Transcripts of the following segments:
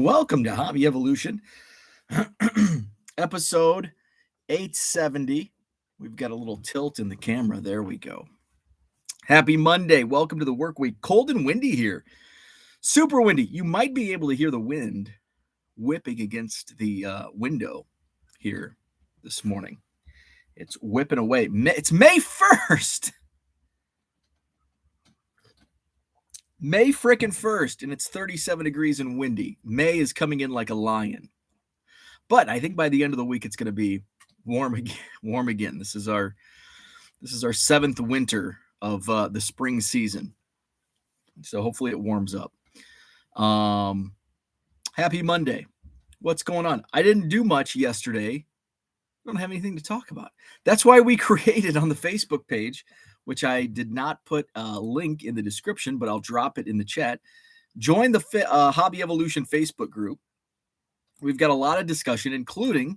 Welcome to Hobby Evolution, episode 870. We've got a little tilt in the camera. There we go. Happy Monday. Welcome to the work week. Cold and windy here. Super windy. You might be able to hear the wind whipping against the window here this morning. It's whipping away. It's May 1st. May frickin' 1st, and it's 37 degrees and windy. May is coming in like a lion. But I think by the end of the week, it's going to be warm again. This is our seventh winter of the spring season. So hopefully it warms up. Happy Monday. What's going on? I didn't do much yesterday. I don't have anything to talk about. That's why we created on the Facebook page, which I did not put a link in the description, but I'll drop it in the chat. Join the Hobby Evolution Facebook group. We've got a lot of discussion, including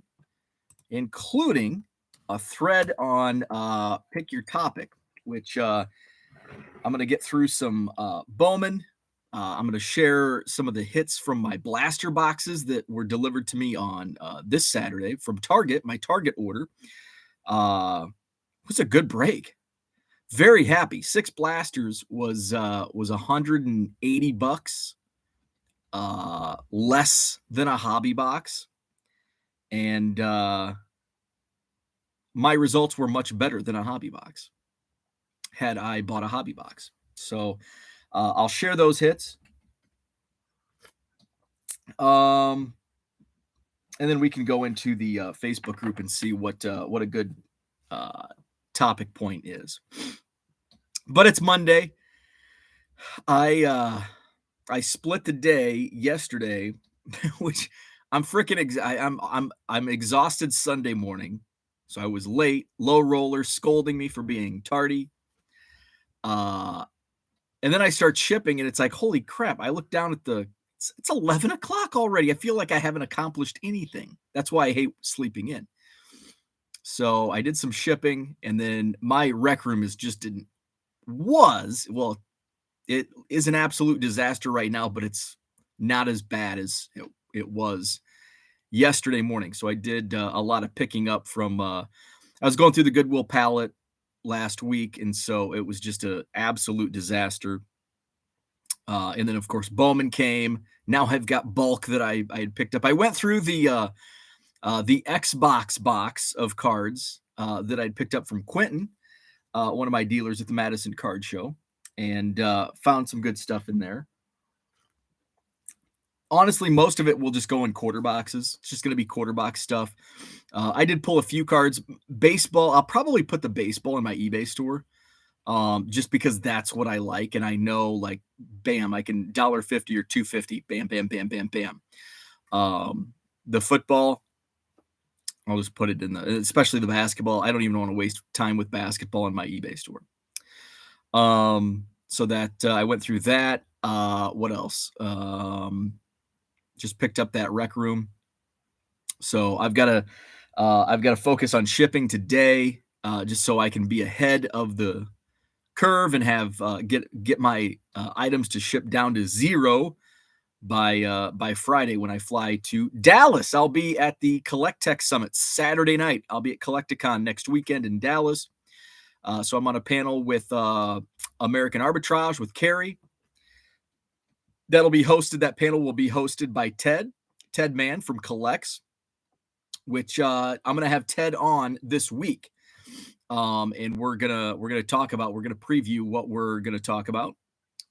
a thread on pick your topic, which I'm going to get through some Bowman. I'm going to share some of the hits from my blaster boxes that were delivered to me on this Saturday from Target. My Target order was a good break. Very happy. 6 blasters was $180, less than a hobby box, and my results were much better than a hobby box had I bought a hobby box. So I'll share those hits. And then we can go into the Facebook group and see what a good topic point is. But it's Monday. I split the day yesterday, which I'm freaking I'm exhausted Sunday morning. So I was late, low roller scolding me for being tardy. And then I start shipping and it's like, holy crap. I look down at it's 11 o'clock already. I feel like I haven't accomplished anything. That's why I hate sleeping in. So I did some shipping, and then my rec room it is an absolute disaster right now, but it's not as bad as it was yesterday morning. So I did a lot of picking up from, I was going through the Goodwill pallet last week, and so it was just an absolute disaster. And then, of course, Bowman came. Now I've got bulk that I had picked up. I went through the Xbox box of cards that I'd picked up from Quentin, one of my dealers at the Madison Card Show, and found some good stuff in there. Honestly, most of it will just go in quarter boxes. It's just going to be quarter box stuff. I did pull a few cards. Baseball, I'll probably put the baseball in my eBay store, just because that's what I like. And I know, like, bam, I can $1.50 or $2.50, bam, bam, bam, bam, bam. The football, I'll just put it in especially the basketball. I don't even want to waste time with basketball in my eBay store. So that I went through that. What else? Just picked up that rec room. So I've got to focus on shipping today, just so I can be ahead of the curve and have get my items to ship down to 0 by Friday when I fly to Dallas. I'll be at the Collect Tech Summit Saturday night. I'll be at Collecticon next weekend in Dallas. So I'm on a panel with American Arbitrage with Carrie. That panel will be hosted by Ted Mann from Collects, which I'm going to have Ted on this week. And we're going to preview what we're going to talk about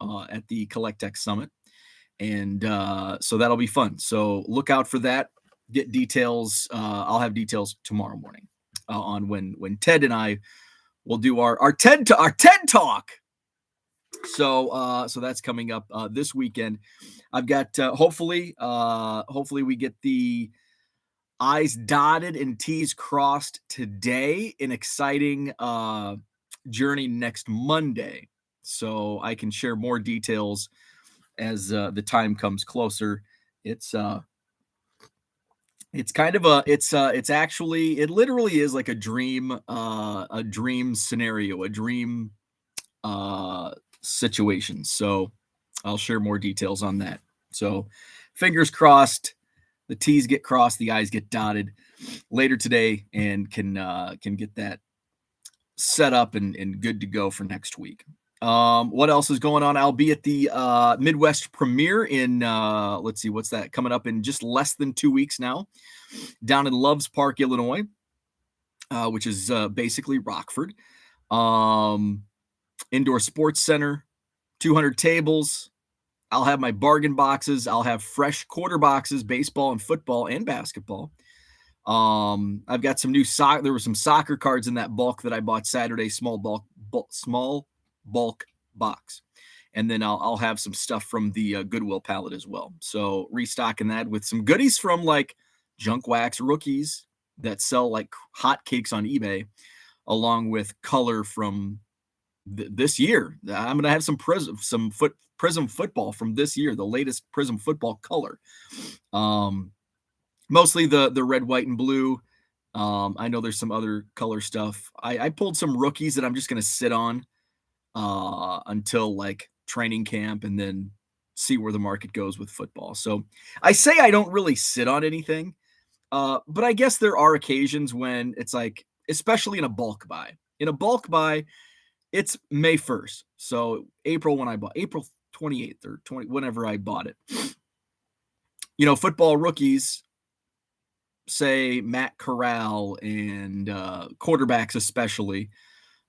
at the Collect Tech Summit. And so that'll be fun. So look out for that. Get details. I'll have details tomorrow morning on when Ted and I will do our TED Talk. So that's coming up this weekend. I've got hopefully we get the I's dotted and T's crossed today. An exciting journey next Monday, so I can share more details as the time comes closer. It's kind of it literally is like a dream scenario, a dream situation. So I'll share more details on that. So fingers crossed, the T's get crossed, the I's get dotted later today, and can get that set up and good to go for next week. What else is going on? I'll be at the Midwest premiere in let's see, what's that, coming up in just less than 2 weeks now, down in Loves Park, Illinois, which is basically Rockford. Indoor Sports Center, 200 tables. I'll have my bargain boxes. I'll have fresh quarter boxes, baseball and football and basketball. I've got some new there were some soccer cards in that bulk that I bought Saturday, small bulk box. And then I'll have some stuff from the Goodwill pallet as well. So restocking that with some goodies from like Junk Wax rookies that sell like hotcakes on eBay, along with color from this year. I'm going to have some Prism football from this year, the latest Prism football color. Mostly the red, white, and blue. I know there's some other color stuff. I pulled some rookies that I'm just going to sit on until like training camp and then see where the market goes with football. So I say I don't really sit on anything, but I guess there are occasions when it's like, especially in a bulk buy. In a bulk buy, it's May 1st. So April 28th or 20, whenever I bought it. You know, football rookies, say Matt Corral and quarterbacks especially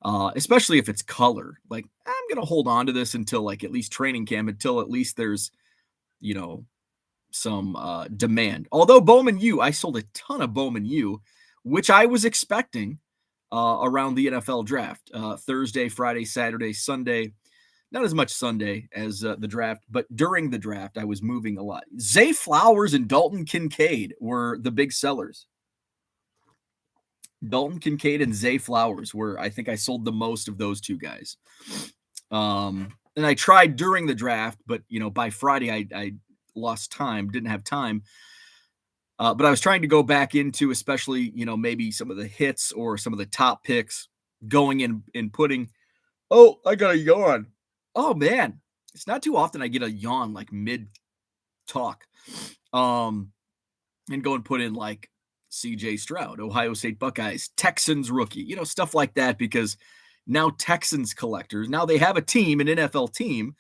if it's color. Like, I'm going to hold on to this until like at least training camp, until at least there's, you know, some demand. Although Bowman U, I sold a ton of Bowman U, which I was expecting around the NFL draft. Thursday, Friday, Saturday, Sunday. Not as much Sunday as the draft, but during the draft, I was moving a lot. Zay Flowers and Dalton Kincaid were the big sellers. Dalton Kincaid and Zay Flowers were, I think I sold the most of those two guys. And I tried during the draft, but, you know, by Friday, I lost time, didn't have time. But I was trying to go back into, especially, you know, maybe some of the hits or some of the top picks, going in and putting, oh, I got a yawn. Oh man, it's not too often I get a yawn like mid talk. And go and put in like CJ Stroud, Ohio State Buckeyes, Texans rookie, you know, stuff like that, because now Texans collectors, now they have a team, an NFL team.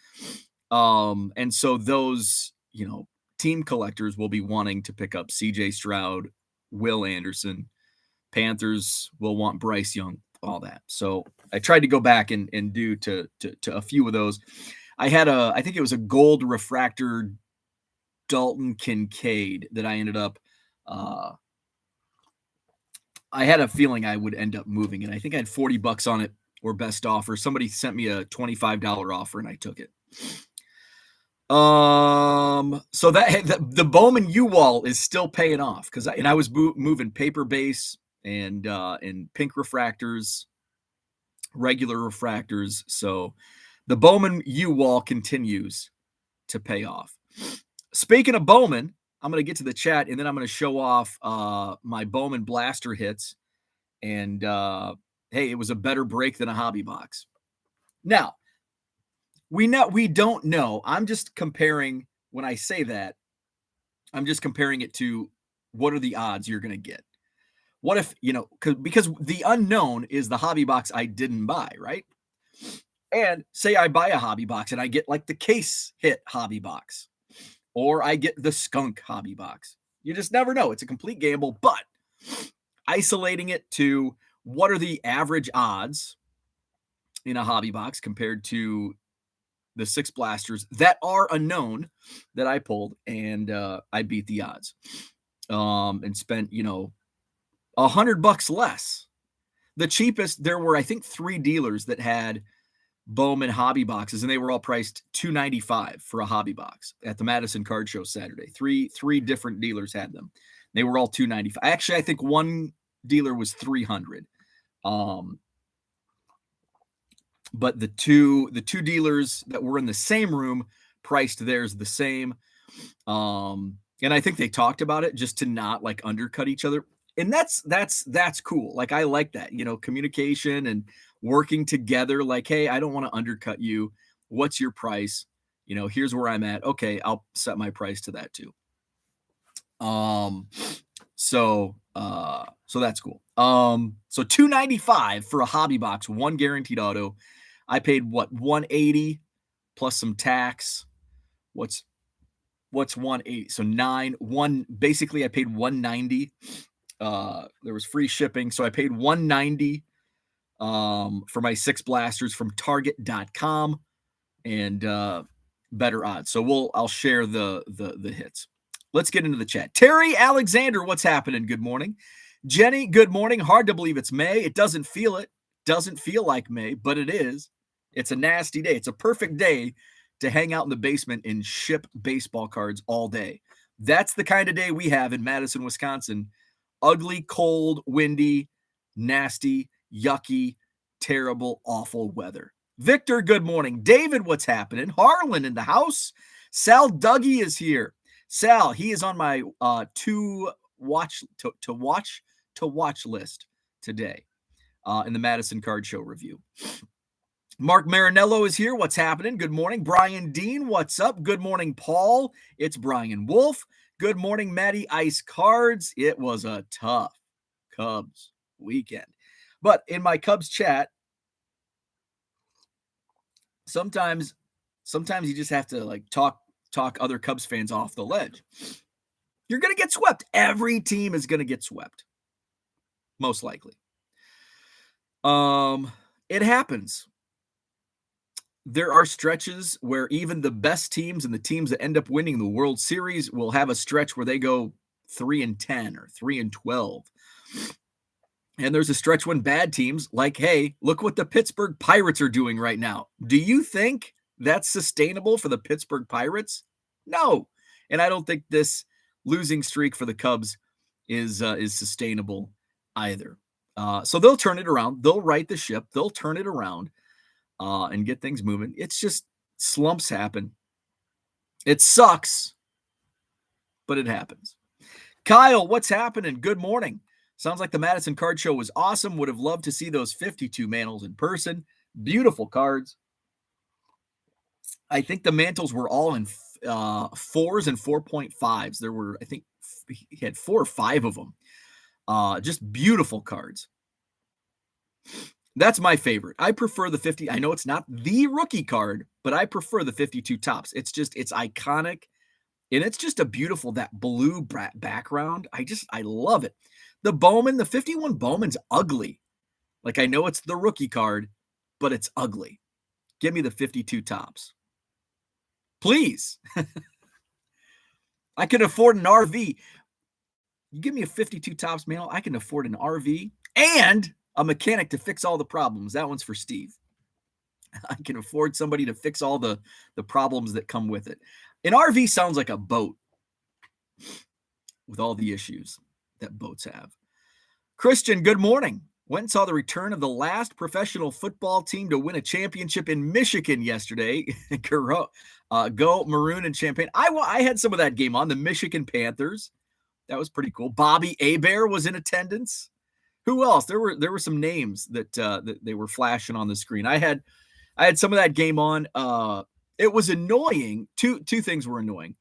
And so those, you know, team collectors will be wanting to pick up CJ Stroud, Will Anderson. Panthers will want Bryce Young, all that. So I tried to go back and do to a few of those. I had I think it was a gold refractor Dalton Kincaid that I ended up, I had a feeling I would end up moving it. I think I had $40 on it, or best offer. Somebody sent me a $25 offer and I took it. So that the Bowman U wall is still paying off, because I was moving paper base and pink refractors, regular refractors. So the Bowman U wall continues to pay off. Speaking of Bowman, I'm going to get to the chat, and then I'm going to show off my Bowman blaster hits. And hey, it was a better break than a hobby box. Now, we don't know. I'm just comparing. When I say that, I'm just comparing it to what are the odds you're going to get. What if, you know, because the unknown is the hobby box I didn't buy, right? And say I buy a hobby box and I get like the case hit hobby box, or I get the skunk hobby box. You just never know. It's a complete gamble, but isolating it to what are the average odds in a hobby box compared to the 6 blasters that are unknown that I pulled, and I beat the odds and spent, you know, $100 less. The cheapest, there were, I think, 3 dealers that had Bowman hobby boxes, and they were all priced $295 for a hobby box at the Madison Card Show Saturday. Three different dealers had them. They were all $295. Actually, I think one dealer was $300. But the two dealers that were in the same room priced theirs the same. And I think they talked about it just to not like undercut each other. And that's cool. Like, I like that, you know, communication and working together. Like, hey, I don't want to undercut you. What's your price? here's where I'm at. Okay, I'll set my price to that too. So that's cool. So $295 for a hobby box, one guaranteed auto. I paid what, $180 plus some tax. What's 180? So basically I paid $190. There was free shipping, so I paid $190 for my 6 blasters from target.com and better odds. So I'll share the hits. Let's get into the chat. Terry Alexander, what's happening? Good morning. Jenny, good morning. Hard to believe it's May. It doesn't feel it. Doesn't feel like May, but it is. It's a nasty day. It's a perfect day to hang out in the basement and ship baseball cards all day. That's the kind of day we have in Madison, Wisconsin. Ugly, cold, windy, nasty, yucky, terrible, awful weather. Victor, good morning. David, what's happening? Harlan in the house. Sal Dougie is here. Sal, he is on my to watch list today in the Madison Card Show review. Mark Marinello is here. What's happening? Good morning. Brian Dean, what's up? Good morning, Paul. It's Brian Wolf. Good morning, Maddie Ice Cards. It was a tough Cubs weekend. But in my Cubs chat, sometimes you just have to talk other Cubs fans off the ledge. You're going to get swept. Every team is going to get swept. Most likely. It happens. There are stretches where even the best teams and the teams that end up winning the World Series will have a stretch where they go 3-10 or 3-12. And there's a stretch when bad teams hey, look what the Pittsburgh Pirates are doing right now. Do you think that's sustainable for the Pittsburgh Pirates? No. And I don't think this losing streak for the Cubs is sustainable either. So they'll turn it around. They'll right the ship. They'll turn it around and get things moving. It's just slumps happen. It sucks, but it happens. Kyle, what's happening? Good morning. Sounds like the Madison Card Show was awesome. Would have loved to see those 52 mantles in person. Beautiful cards. I think the mantles were all in 4s and 4.5s. There were, I think he had 4 or 5 of them. Just beautiful cards. That's my favorite. I prefer the 50. I know it's not the rookie card, but I prefer the 52 tops. It's iconic. And it's just a beautiful, that blue background. I love it. The Bowman, the 51 Bowman's ugly. I know it's the rookie card, but it's ugly. Give me the 52 tops. Please. I can afford an RV. You give me a 52 tops mantle, I can afford an RV and a mechanic to fix all the problems. That one's for Steve. I can afford somebody to fix all the problems that come with it. An RV sounds like a boat with all the issues that boats have. Christian, good morning. Went and saw the return of the last professional football team to win a championship in Michigan yesterday. Go Maroon and Champaign. I had some of that game on, the Michigan Panthers. That was pretty cool. Bobby Hebert was in attendance. Who else? There were some names that they were flashing on the screen. I had some of that game on. It was annoying. Two things were annoying.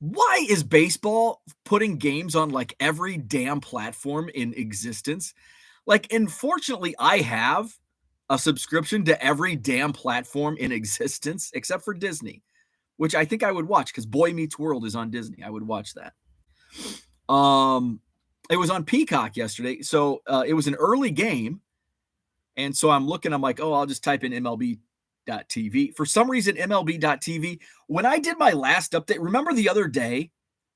Why is baseball putting games on every damn platform in existence? Unfortunately, I have a subscription to every damn platform in existence except for Disney, which I think I would watch because Boy Meets World is on Disney. I would watch that. It was on Peacock yesterday. So it was an early game. And so I'm like, oh, I'll just type in MLB.TV. For some reason, MLB.TV, when I did my last update, remember the other day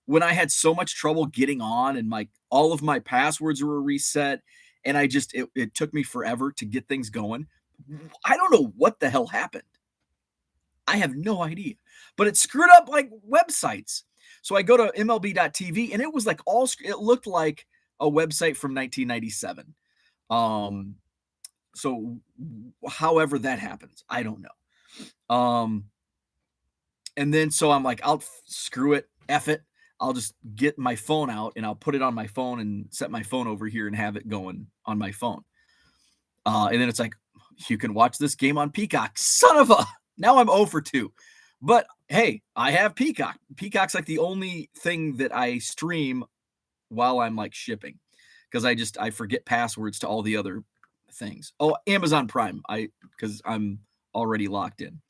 when I had so much trouble getting on and all of my passwords were reset and it took me forever to get things going. I don't know what the hell happened. I have no idea, but it screwed up websites. So I go to MLB.TV and it was it looked like a website from 1997. So however that happens, I don't know. And then so I'm I'll screw it, F it. I'll just get my phone out and I'll put it on my phone and set my phone over here and have it going on my phone. And then it's you can watch this game on Peacock. Son of a, Now I'm 0 for 2. But hey, I have Peacock. Peacock's like the only thing that I stream while I'm like shipping, because I forget passwords to all the other things. Oh, Amazon Prime. Because I'm already locked in.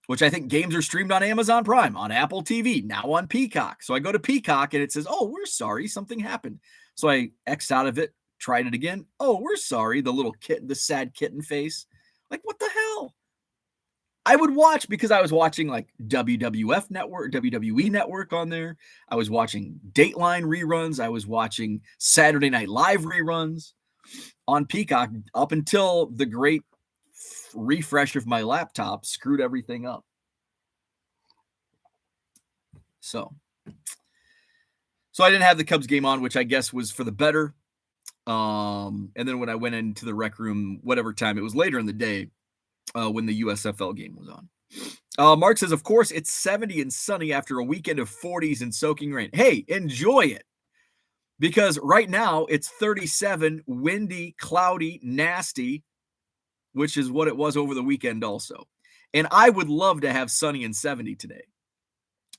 Which I think games are streamed on Amazon Prime, on Apple TV, now on Peacock. So I go to Peacock and it says, "Oh, we're sorry, something happened." So I X'd out of it, tried it again. "Oh, we're sorry." The little kitten, the sad kitten face. Like, what the hell? I would watch, because I was watching like WWF Network, WWE Network on there. I was watching Dateline reruns. I was watching Saturday Night Live reruns on Peacock up until the great refresh of my laptop screwed everything up. So I didn't have the Cubs game on, which I guess was for the better. And then when I went into the rec room, whatever time, it was later in the day, when the USFL game was on. Mark says, of course, it's 70 and sunny after a weekend of 40s and soaking rain. Hey, enjoy it. Because right now it's 37, windy, cloudy, nasty, which is what it was over the weekend also. And I would love to have sunny and 70 today,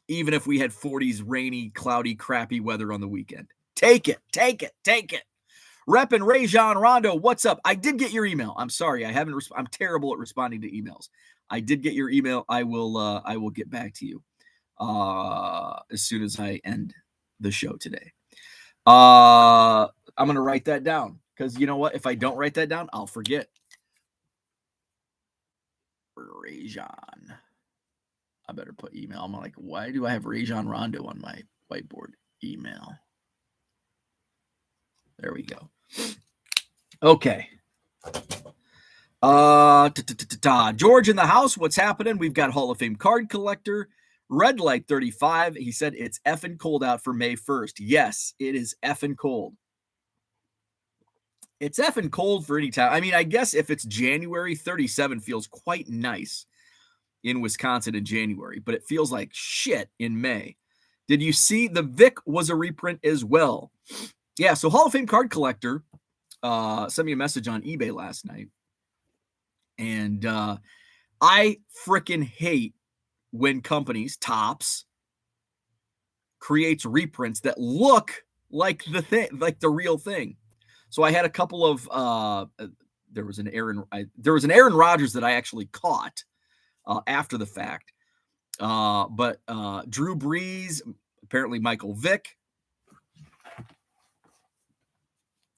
even if we had 40s, rainy, cloudy, crappy weather on the weekend. Take it, take it, take it. Rep and Rajon Rondo, what's up? I did get your email. I'm sorry, I'm terrible at responding to emails. I did get your email. I will get back to you as soon as I end the show today. I'm gonna write that down, because you know what? If I don't write that down, I'll forget. Rajon. I better put email. I'm like, why do I have Rajon Rondo on my whiteboard? Email. There we go. Okay. George in the house. What's happening? We've got Hall of Fame card collector. Red Light 35. He said it's effing cold out for May 1st. Yes, it is effing cold. It's effing cold for any time. I mean, I guess if it's January, 37 feels quite nice in Wisconsin in January, but it feels like shit in May. Did you see the Vic was a reprint as well? Yeah, so Hall of Fame card collector sent me a message on eBay last night. And I freaking hate when companies, Topps, creates reprints that look like the thing, like the real thing. So I had a couple of there was an Aaron Rodgers that I actually caught after the fact. But Drew Brees, apparently Michael Vick.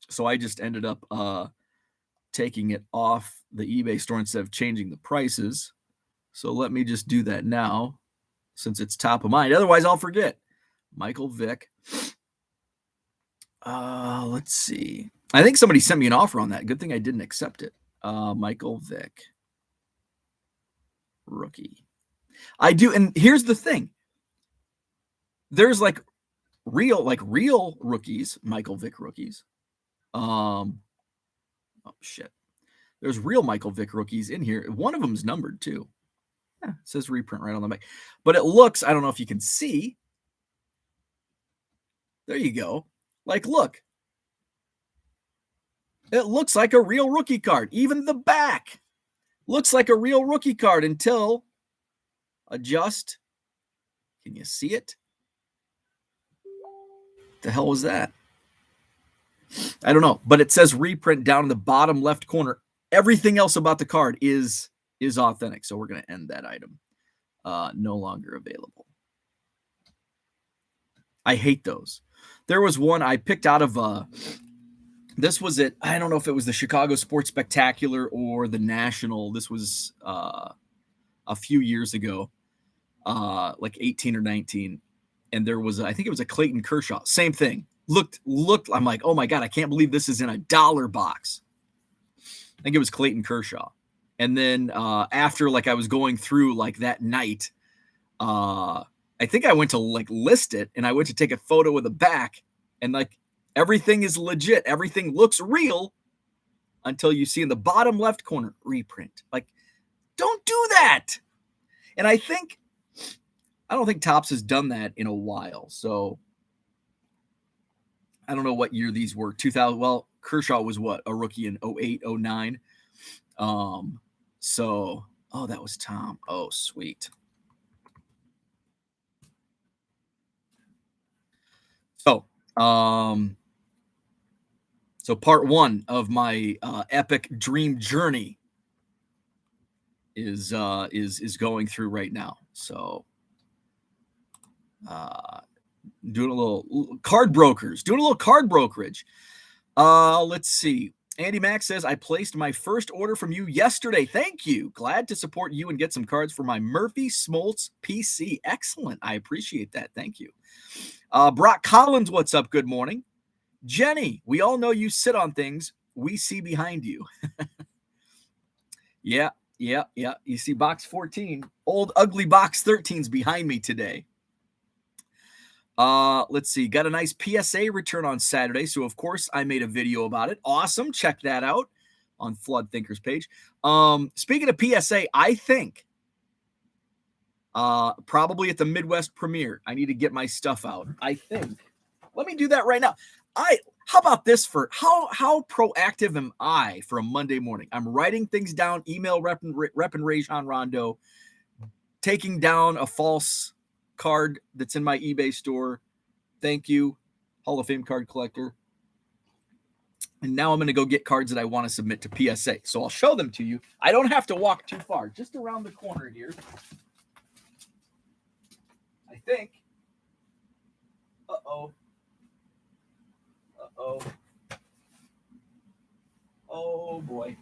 So I just ended up taking it off the eBay store instead of changing the prices. So let me just do that now, since it's top of mind. Otherwise, I'll forget. Michael Vick. Let's see. I think somebody sent me an offer on that. Good thing I didn't accept it. Michael Vick. Rookie. I do. And here's the thing. There's like real rookies, Michael Vick rookies. Oh, shit. There's real Michael Vick rookies in here. One of them's numbered too. Yeah, it says reprint right on the back. But it looks, I don't know if you can see. There you go. Like, look. It looks like a real rookie card. Even the back looks like a real rookie card until adjust. Can you see it? The hell was that? I don't know, but it says reprint down in the bottom left corner. Everything else about the card is authentic. So we're going to end that item. No longer available. I hate those. There was one I picked out of this was it. I don't know if it was the Chicago Sports Spectacular or the National. This was a few years ago, like 18 or 19. And there was, I think it was a Clayton Kershaw. Same thing. Looked. I'm like, oh my God, I can't believe this is in a dollar box. I think it was Clayton Kershaw. And then after, like, I was going through like that night, I think I went to like list it, and I went to take a photo of the back, and like everything is legit. Everything looks real until you see in the bottom left corner, reprint. Like, don't do that. And I don't think Topps has done that in a while. So I don't know what year these were. 2000. Well, Kershaw was what? A rookie in 08, 09. So, oh, that was Tom. Oh, sweet. So, so part one of my epic dream journey is going through right now. So, uh, doing a little card brokers, doing a little card brokerage. Let's see. Andy Mack says, I placed my first order from you yesterday. Thank you. Glad to support you and get some cards for my Murphy Smoltz PC. Excellent. I appreciate that. Thank you. Brock Collins, what's up? Good morning. Jenny, we all know you sit on things we see behind you. Yeah. You see box 14. Old ugly box 13's behind me today. Let's see. Got a nice PSA return on Saturday, so of course I made a video about it. Awesome. Check that out on Flood Thinkers page. Speaking of PSA, I think probably at the Midwest premiere, I need to get my stuff out. I think. Let me do that right now. How about this for how proactive am I for a Monday morning? I'm writing things down, email repping Rajon Rondo, taking down a false card that's in my eBay store. Thank you, Hall of Fame card collector. And now I'm going to go get cards that I want to submit to PSA. So I'll show them to you. I don't have to walk too far, just around the corner here. I think. Uh-oh. Oh, boy.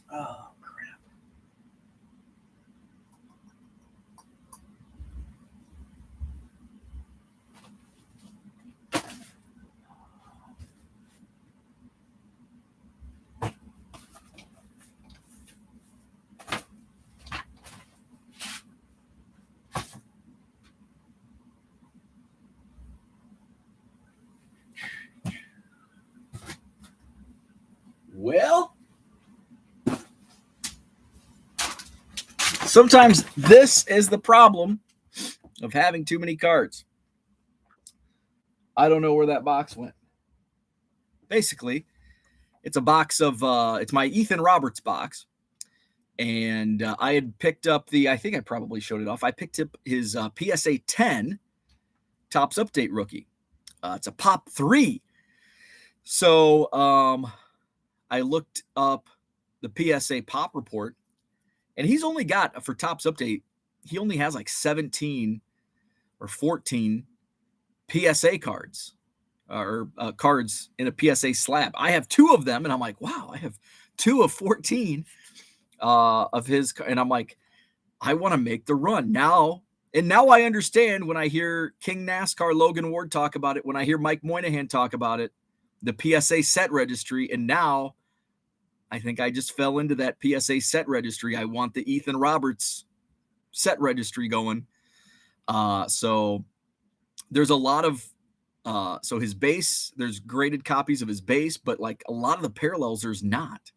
Oh, crap. Well, sometimes this is the problem of having too many cards. I don't know where that box went. Basically, it's a box of it's my Ethan Roberts box. And I had picked up I think I probably showed it off. I picked up his PSA 10 Topps Update rookie. It's a Pop 3. So I looked up the PSA Pop report, and he's only got, for Topps Update, he only has like 17 or 14 PSA cards or cards in a PSA slab. I have 2 of them, and I'm like, wow, I have 2 of 14 of his, and I'm like, I want to make the run now. And now I understand when I hear King NASCAR Logan Ward talk about it, when I hear Mike Moynihan talk about it, the PSA set registry. And now I think I just fell into that PSA set registry. I want the Ethan Roberts set registry going. So there's a lot of, so his base, there's graded copies of his base, but like a lot of the parallels, there's not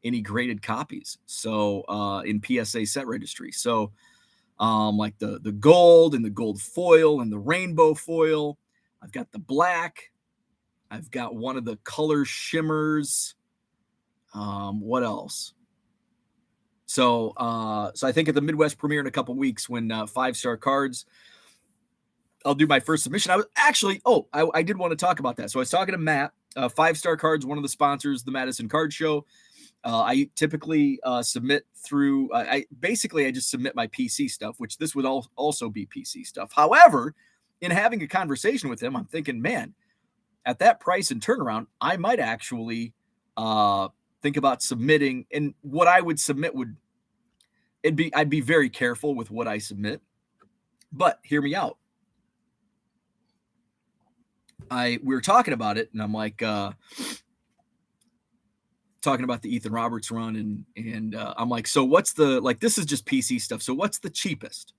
any graded copies. So in PSA set registry. So like the gold and the gold foil and the rainbow foil. I've got the black. I've got one of the color shimmers. What else? So I think at the Midwest premiere in a couple weeks, when 5-star cards, I'll do my first submission. I was actually, I did want to talk about that. So I was talking to Matt. 5-star cards, one of the sponsors, the Madison Card Show. I typically submit through, I just submit my PC stuff, which this would also be PC stuff. However, in having a conversation with him, I'm thinking, man, at that price and turnaround, I might actually think about submitting. And what I would submit I'd be very careful with what I submit. But hear me out. We were talking about it, and I'm like, talking about the Ethan Roberts run, and I'm like, so what's the, like, this is just PC stuff, so what's the cheapest?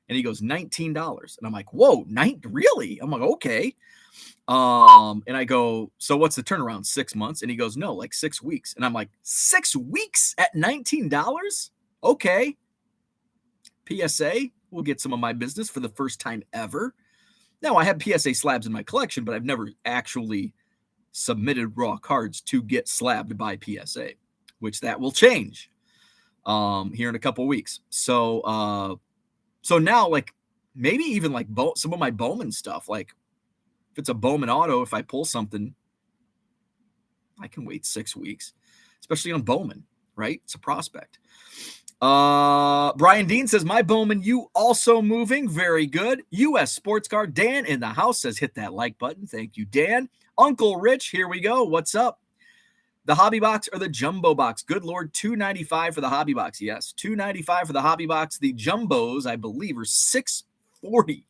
And he goes, $19. And I'm like, whoa, really? I'm like, okay. And I go, so what's the turnaround? 6 months? And he goes, no, like 6 weeks. And I'm like, 6 weeks at $19? Okay. PSA will get some of my business for the first time ever. Now, I have PSA slabs in my collection, but I've never actually submitted raw cards to get slabbed by PSA, which that will change here in a couple weeks. So now, like, maybe even like some of my Bowman stuff, like if it's a Bowman auto, if I pull something, I can wait 6 weeks, especially on Bowman, right? It's a prospect. Brian Dean says, my Bowman U also moving. Very good. U.S. Sports Card. Dan in the house says, hit that like button. Thank you, Dan. Uncle Rich, here we go. What's up? The hobby box or the jumbo box? Good Lord, $295 for the hobby box. Yes, $295 for the hobby box. The jumbos, I believe, are $640.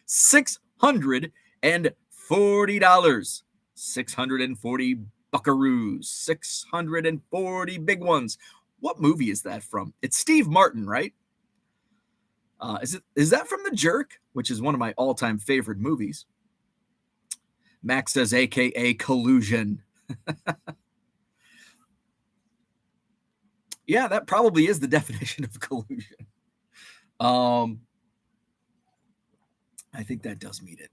$640. 640 buckaroos. 640 big ones. What movie is that from? It's Steve Martin, right? Is that from The Jerk, which is one of my all-time favorite movies? Max says, AKA collusion. Yeah, that probably is the definition of collusion. I think that does mean it.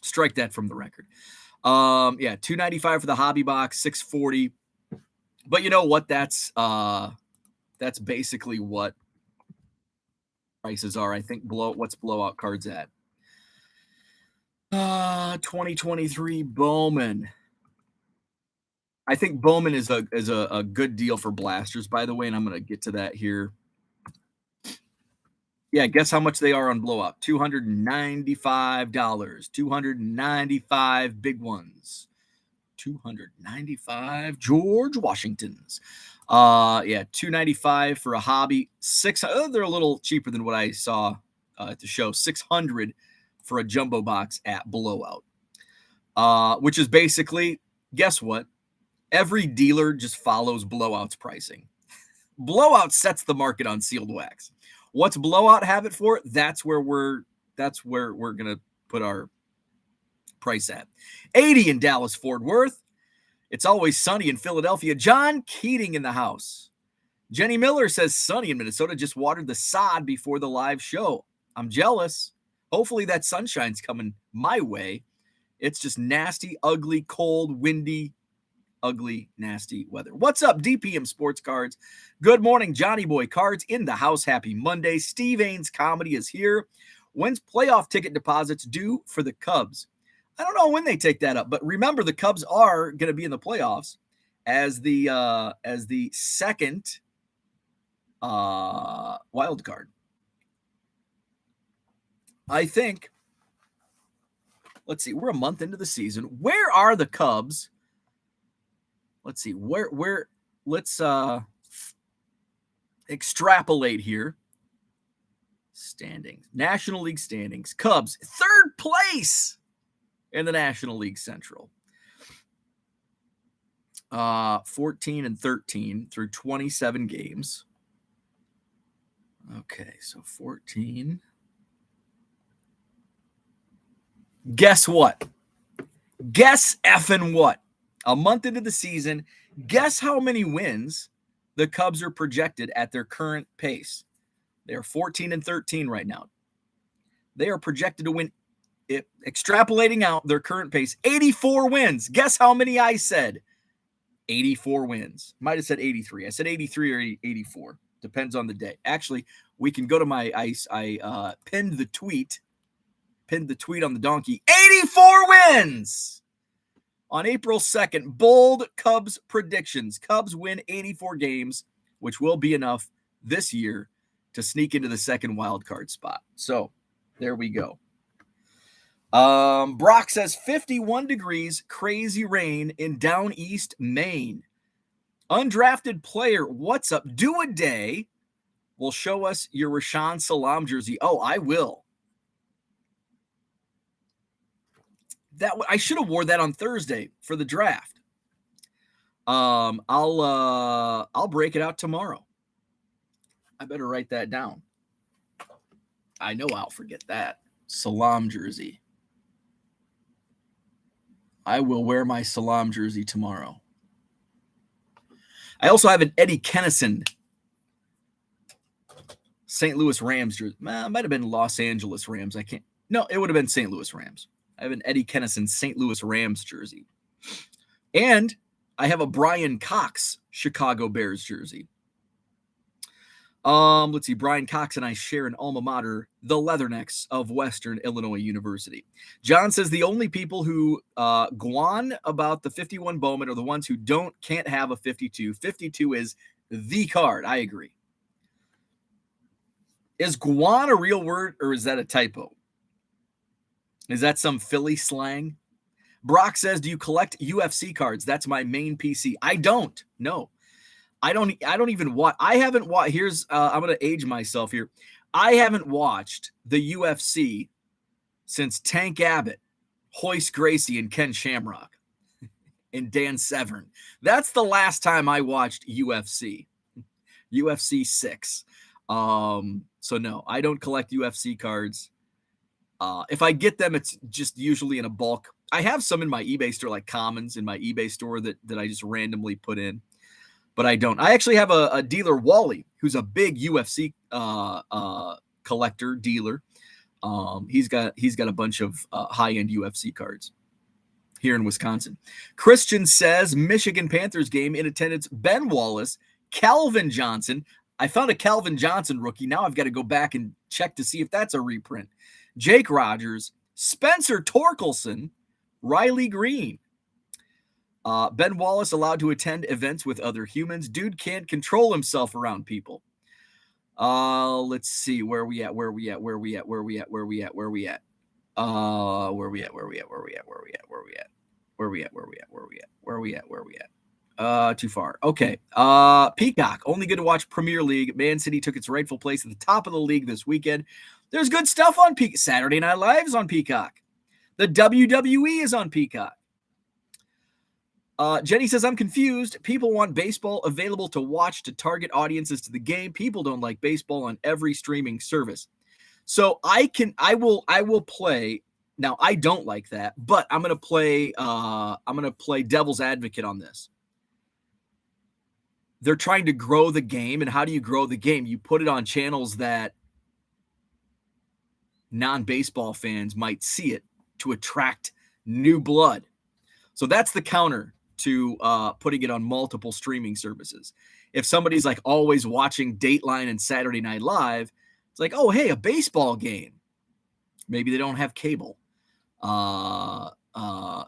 Strike that from the record. Yeah, $295 for the hobby box, $640. But you know what? That's basically what prices are. I think what's blowout cards at? 2023 Bowman. I think Bowman is a good deal for blasters, by the way, and I'm going to get to that here. Yeah, guess how much they are on blowout? $295. 295 big ones. 295 George Washingtons. Yeah, $295 for a hobby. They're a little cheaper than what I saw at the show. $600 for a jumbo box at blowout. Which is basically, guess what? Every dealer just follows blowout's pricing. Blowout sets the market on sealed wax. What's blowout have it for? That's where we're gonna put our price at. 80 in Dallas Fort Worth. It's always sunny in Philadelphia. John Keating in the house. Jenny Miller says sunny in Minnesota. Just watered the sod before the live show. I'm jealous. Hopefully that sunshine's coming my way. It's just nasty, ugly, cold, windy, ugly, nasty weather. What's up, DPM Sports Cards? Good morning, Johnny Boy Cards in the house. Happy Monday. Steve Ains Comedy is here. When's playoff ticket deposits due for the Cubs? I don't know when they take that up, but remember the Cubs are going to be in the playoffs as the second wild card. I think. Let's see. We're a month into the season. Where are the Cubs? Let's see. Let's extrapolate here. Standings. National League standings. Cubs, third place in the National League Central. 14-13 through 27 games. Okay, so 14. Guess what? Guess effing what? A month into the season, guess how many wins the Cubs are projected at their current pace? They're 14-13 right now. They are projected to win, extrapolating out their current pace, 84 wins. Guess how many I said? 84 wins. Might have said 83. I said 83 or 84. Depends on the day. Actually, we can go to my I pinned the tweet on the donkey. 84 wins on April 2nd. Bold Cubs predictions. Cubs win 84 games, which will be enough this year to sneak into the second wild card spot. So there we go. Brock says 51 degrees, crazy rain in down east Maine. Undrafted player, what's up? Do a day. Will show us your Rashawn Salam jersey. Oh, I will. I should have wore that on Thursday for the draft. I'll break it out tomorrow. I better write that down. I know I'll forget that. Salam jersey. I will wear my Salam jersey tomorrow. I also have an Eddie Kennison St. Louis Rams jersey. It might have been Los Angeles Rams. No, it would have been St. Louis Rams. I have an Eddie Kennison St. Louis Rams jersey. And I have a Brian Cox Chicago Bears jersey. Let's see. Brian Cox and I share an alma mater, the Leathernecks of Western Illinois University. John says the only people who guan about the 51 Bowman are the ones who can't have a 52. 52 is the card. I agree. Is guan a real word or is that a typo? Is that some Philly slang? Brock says, do you collect UFC cards? That's my main PC. I don't. No. I don't even watch. I haven't watched. Here's I'm going to age myself here. I haven't watched the UFC since Tank Abbott, Hoist Gracie, and Ken Shamrock, and Dan Severn. That's the last time I watched UFC 6. So no, I don't collect UFC cards. If I get them, it's just usually in a bulk. I have some in my eBay store, like commons in my eBay store that I just randomly put in. But I don't. I actually have a dealer, Wally, who's a big UFC collector dealer. He's got a bunch of high-end UFC cards here in Wisconsin. Christian says Michigan Panthers game in attendance. Ben Wallace, Calvin Johnson. I found a Calvin Johnson rookie. Now I've got to go back and check to see if that's a reprint. Jake Rogers, Spencer Torkelson, Riley Green. Ben Wallace allowed to attend events with other humans. Dude can't control himself around people. Let's see. Where we at? Too far. Okay. Peacock. Only good to watch Premier League. Man City took its rightful place at the top of the league this weekend. There's good stuff on Peacock. Saturday Night Live is on Peacock. The WWE is on Peacock. Jenny says, I'm confused. People want baseball available to watch to target audiences to the game. People don't like baseball on every streaming service. So I will play. Now, I don't like that, but I'm going to play devil's advocate on this. They're trying to grow the game. And how do you grow the game? You put it on channels that non-baseball fans might see it to attract new blood. So that's the counter to putting it on multiple streaming services. If somebody's like always watching Dateline and Saturday Night Live, it's like, oh, hey, a baseball game. Maybe they don't have cable. So I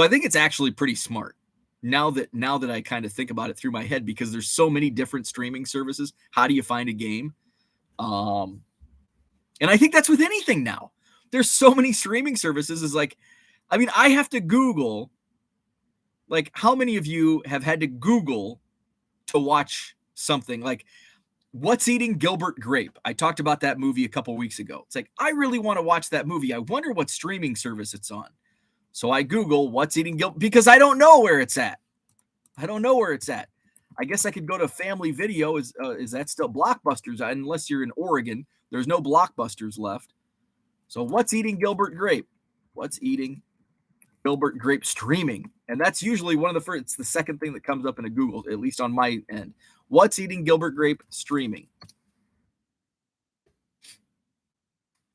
think it's actually pretty smart now that I kind of think about it through my head, because there's so many different streaming services. How do you find a game? And I think that's with anything now. There's so many streaming services. Is like, I mean, I have to Google, like, how many of you have had to Google to watch something like What's Eating Gilbert Grape? I talked about that movie a couple weeks ago. It's like, I really want to watch that movie. I wonder what streaming service it's on. So I Google What's Eating Gilbert, because I don't know where it's at. I guess I could go to Family Video. Is that still Blockbusters? Unless you're in Oregon, there's no Blockbusters left. So What's Eating Gilbert Grape? What's Eating Gilbert Grape streaming? And that's usually one of the first. It's the second thing that comes up in a Google, at least on my end. What's Eating Gilbert Grape streaming?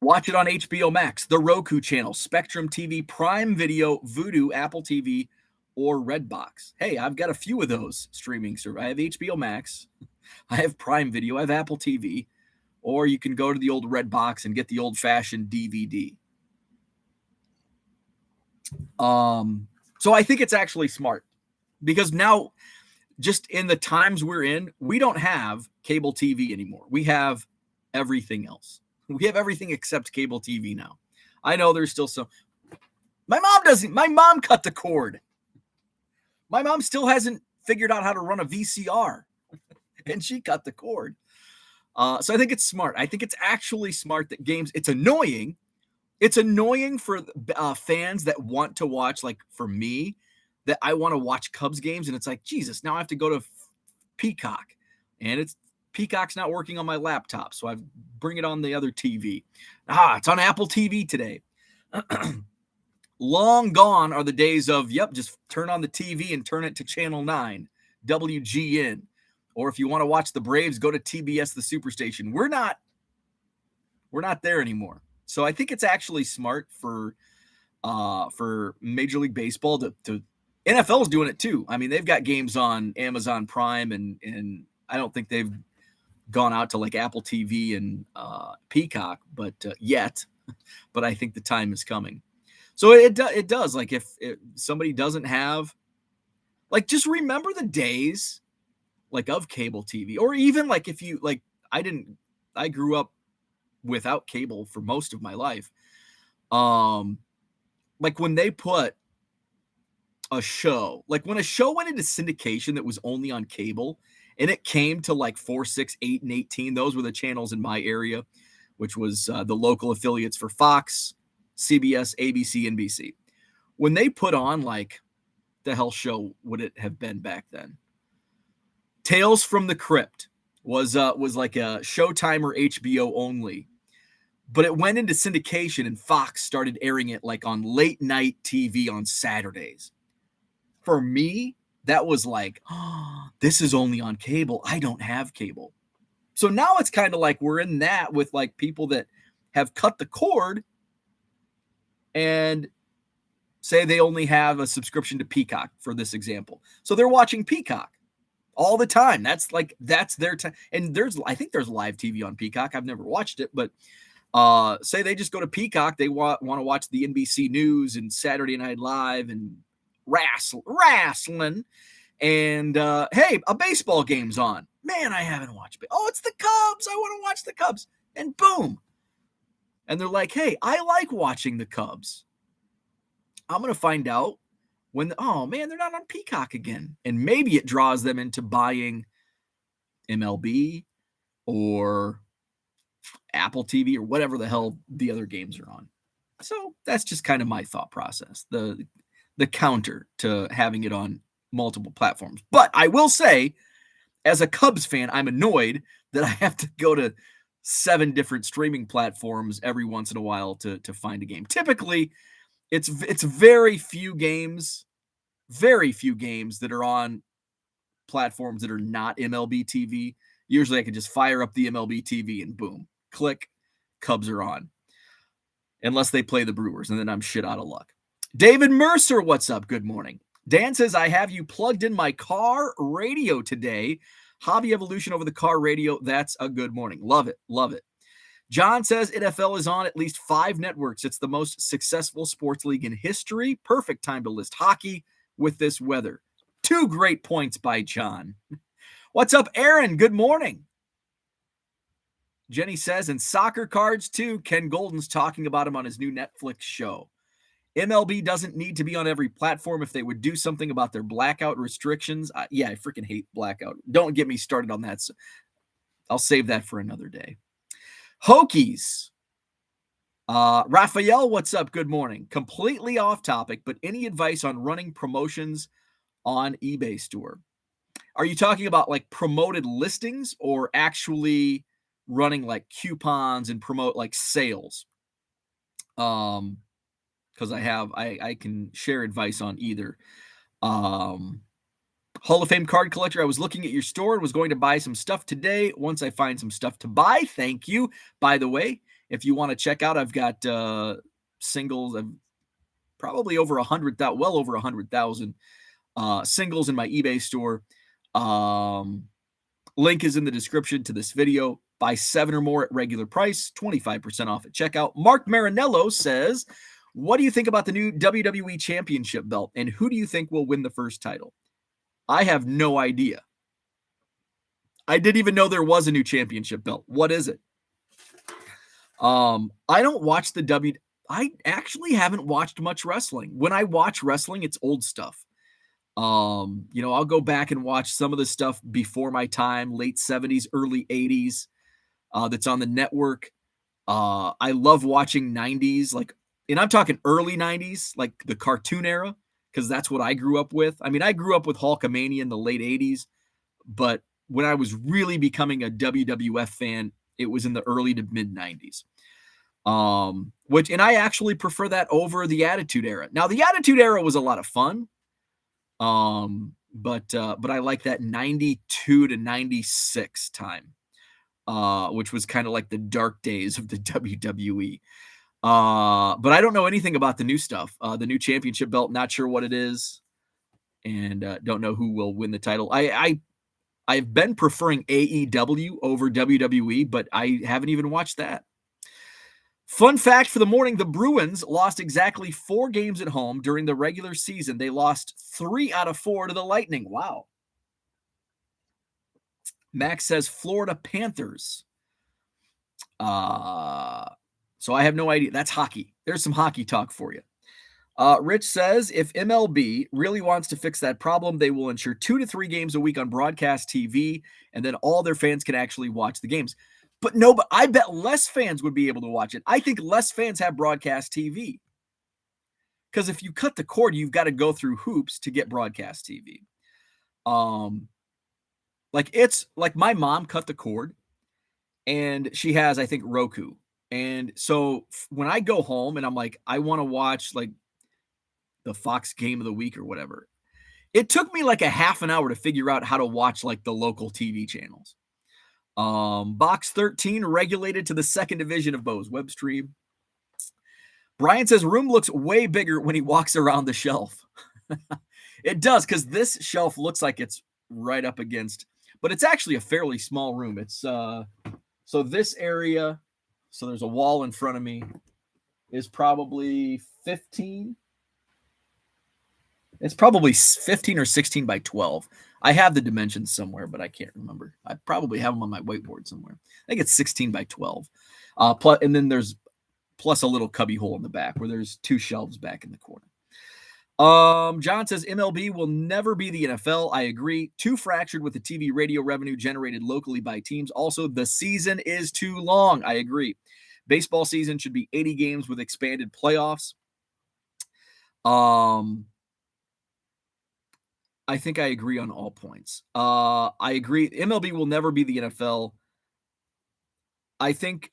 Watch it on HBO Max, the Roku channel, Spectrum TV, Prime Video, Vudu, Apple TV, or Redbox. Hey, I've got a few of those streaming services. I have HBO Max, I have Prime Video, I have Apple TV, or you can go to the old Redbox and get the old-fashioned DVD. So I think it's actually smart, because now, just in the times we're in, we don't have cable TV anymore. We have everything else. We have everything except cable TV now. I know there's still some. My mom cut the cord. My mom still hasn't figured out how to run a VCR, and she cut the cord. So I think it's smart. I think it's actually smart that games, it's annoying. It's annoying for fans that want to watch, like for me, that I want to watch Cubs games. And it's like, Jesus, now I have to go to Peacock, and Peacock's not working on my laptop. So I bring it on the other TV. It's on Apple TV today. Long gone are the days of, just turn on the TV and turn it to channel 9, WGN. Or if you want to watch the Braves, go to TBS, the Superstation. We're not there anymore. So I think it's actually smart for for Major League Baseball to NFL is doing it too. I mean, they've got games on Amazon Prime, and I don't think they've gone out to like Apple TV and Peacock, but yet. But I think the time is coming. So it does. Like if somebody doesn't have, like, just remember the days like of cable TV, or even like if you like, I grew up without cable for most of my life. Like when they put a show, like when a show went into syndication that was only on cable, and it came to like 4, 6, 8, and 18. Those were the channels in my area, which was the local affiliates for Fox, CBS, ABC, NBC. When they put on, like, the hell show would it have been back then? Tales from the Crypt was like a Showtime or HBO only, but it went into syndication and Fox started airing it like on late night TV on Saturdays. For me, that was like, oh, this is only on cable. I don't have cable. So now it's kind of like we're in that with like people that have cut the cord and say they only have a subscription to Peacock, for this example. So they're watching Peacock all the time. That's their time. And I think there's live TV on Peacock. I've never watched it, but say they just go to Peacock. They want to watch the NBC News and Saturday Night Live and wrestling. And hey, a baseball game's on. Man, I haven't watched it. Oh, it's the Cubs. I want to watch the Cubs. And boom. And they're like, hey, I like watching the Cubs. I'm going to find out when, oh man, they're not on Peacock again. And maybe it draws them into buying MLB or Apple TV or whatever the hell the other games are on. So that's just kind of my thought process. The counter to having it on multiple platforms. But I will say, as a Cubs fan, I'm annoyed that I have to go to 7 different streaming platforms every once in a while to find a game. Typically, it's very few games that are on platforms that are not MLB TV. Usually I can just fire up the MLB TV and boom, click, Cubs are on. Unless they play the Brewers, and then I'm shit out of luck. David Mercer, what's up? Good morning. Dan says, I have you plugged in my car radio today. Hobby Evolution over the car radio. That's a good morning. Love it. Love it. John says NFL is on at least 5 networks. It's the most successful sports league in history. Perfect time to list hockey with this weather. 2 great points by John. What's up, Aaron? Good morning. Jenny says, and soccer cards too. Ken Golden's talking about him on his new Netflix show. MLB doesn't need to be on every platform. If they would do something about their blackout restrictions. I freaking hate blackout. Don't get me started on that. So I'll save that for another day. Hokies. Raphael, what's up? Good morning. Completely off topic, but any advice on running promotions on eBay store? Are you talking about like promoted listings or actually running like coupons and promote like sales? Because I can share advice on either. Hall of Fame card collector, I was looking at your store and was going to buy some stuff today. Once I find some stuff to buy, thank you. By the way, if you want to check out, I've got singles of probably over 100,000, well over 100,000 singles in my eBay store. Link is in the description to this video. Buy 7 or more at regular price, 25% off at checkout. Mark Marinello says, what do you think about the new WWE Championship belt, and who do you think will win the first title? I have no idea. I didn't even know there was a new championship belt. What is it? I don't watch I actually haven't watched much wrestling. When I watch wrestling, it's old stuff. I'll go back and watch some of the stuff before my time, late 70s, early 80s, that's on the network. I love watching 90s, and I'm talking early 90s, like the cartoon era, because that's what I grew up with. I mean, I grew up with Hulkamania in the late 80s, but when I was really becoming a WWF fan, it was in the early to mid 90s. And I actually prefer that over the Attitude Era. Now, the Attitude Era was a lot of fun. But I like that 92 to 96 time, which was kind of like the dark days of the WWE. But I don't know anything about the new stuff. The new championship belt, not sure what it is, and don't know who will win the title. I've been preferring AEW over WWE, but I haven't even watched that. Fun fact for the morning, the Bruins lost exactly 4 games at home during the regular season. They lost 3 out of 4 to the Lightning. Wow. Max says Florida Panthers. So I have no idea. That's hockey. There's some hockey talk for you. Rich says if MLB really wants to fix that problem, they will ensure 2 to 3 games a week on broadcast TV, and then all their fans can actually watch the games. But no, but I bet less fans would be able to watch it. I think less fans have broadcast TV. Because if you cut the cord, you've got to go through hoops to get broadcast TV. Like it's like my mom cut the cord, and she has, I think, Roku. And so when I go home and I'm like, I want to watch like the Fox game of the week or whatever, it took me like a half an hour to figure out how to watch like the local TV channels. Box 13 regulated to the second division of Bose web stream. Brian says room looks way bigger when he walks around the shelf. It does, because this shelf looks like it's right up against, but it's actually a fairly small room. It's so this area, so there's a wall in front of me, is probably 15. It's probably 15 or 16 by 12. I have the dimensions somewhere, but I can't remember. I probably have them on my whiteboard somewhere. I think it's 16 by 12. And then there's plus a little cubby hole in the back where there's 2 shelves back in the corner. John says MLB will never be the NFL. I agree. Too fractured with the TV radio revenue generated locally by teams. Also, the season is too long. I agree. Baseball season should be 80 games with expanded playoffs. I think I agree on all points. I agree. MLB will never be the NFL. I think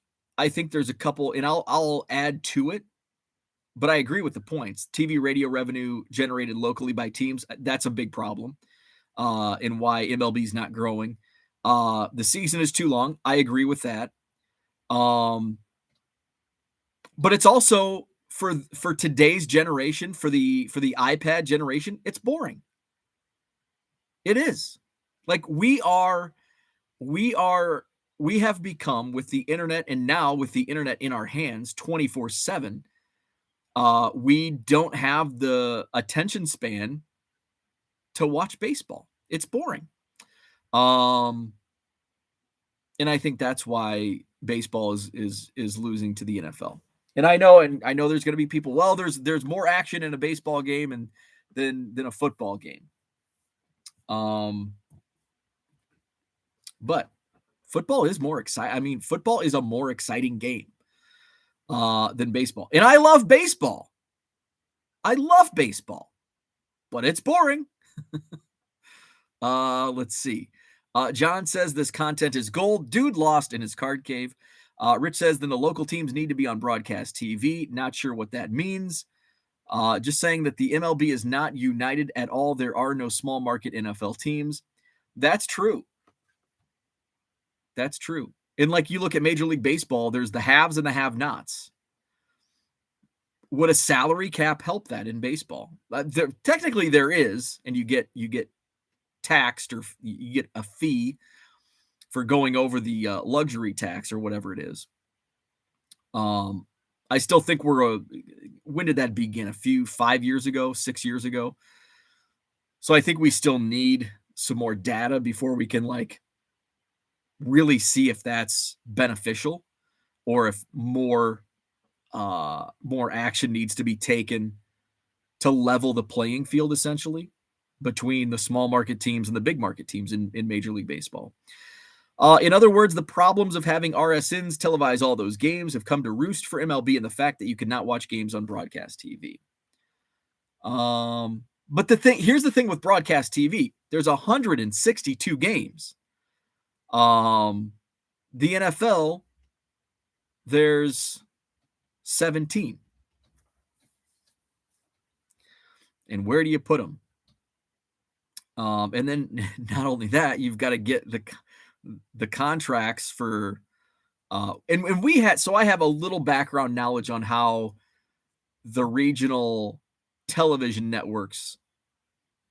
there's a couple, and I'll add to it, but I agree with the points. TV radio revenue generated locally by teams, that's a big problem, and why MLB is not growing. The season is too long. I agree with that. But it's also for today's generation, for the iPad generation, it's boring. It is. Like we have become, with the internet, and now with the internet in our hands 24/7, we don't have the attention span to watch baseball. It's boring. And I think that's why baseball is losing to the NFL. And I know there's going to be people, well, there's more action in a baseball game than a football game. But football is more exciting. I mean, football is a more exciting game than baseball. And I love baseball. But it's boring. Let's see. John says this content is gold. Dude lost in his card cave. Rich says then the local teams need to be on broadcast TV. Not sure what that means. Just saying that the MLB is not united at all. There are no small market NFL teams. That's true. That's true. And like you look at Major League Baseball, there's the haves and the have-nots. Would a salary cap help that in baseball? Technically there is, and you get taxed, or you get a fee for going over the luxury tax or whatever it is. I still think when did that begin? 5 years ago, 6 years ago. So I think we still need some more data before we can like really see if that's beneficial, or if more action needs to be taken to level the playing field, essentially, between the small market teams and the big market teams in Major League Baseball. In other words, the problems of having RSNs televise all those games have come to roost for MLB, and the fact that you cannot watch games on broadcast TV. But here's the thing with broadcast TV. There's 162 games. The NFL, there's 17. And where do you put them? And then not only that, you've got to get the contracts for And we had, so I have a little background knowledge on how the regional television networks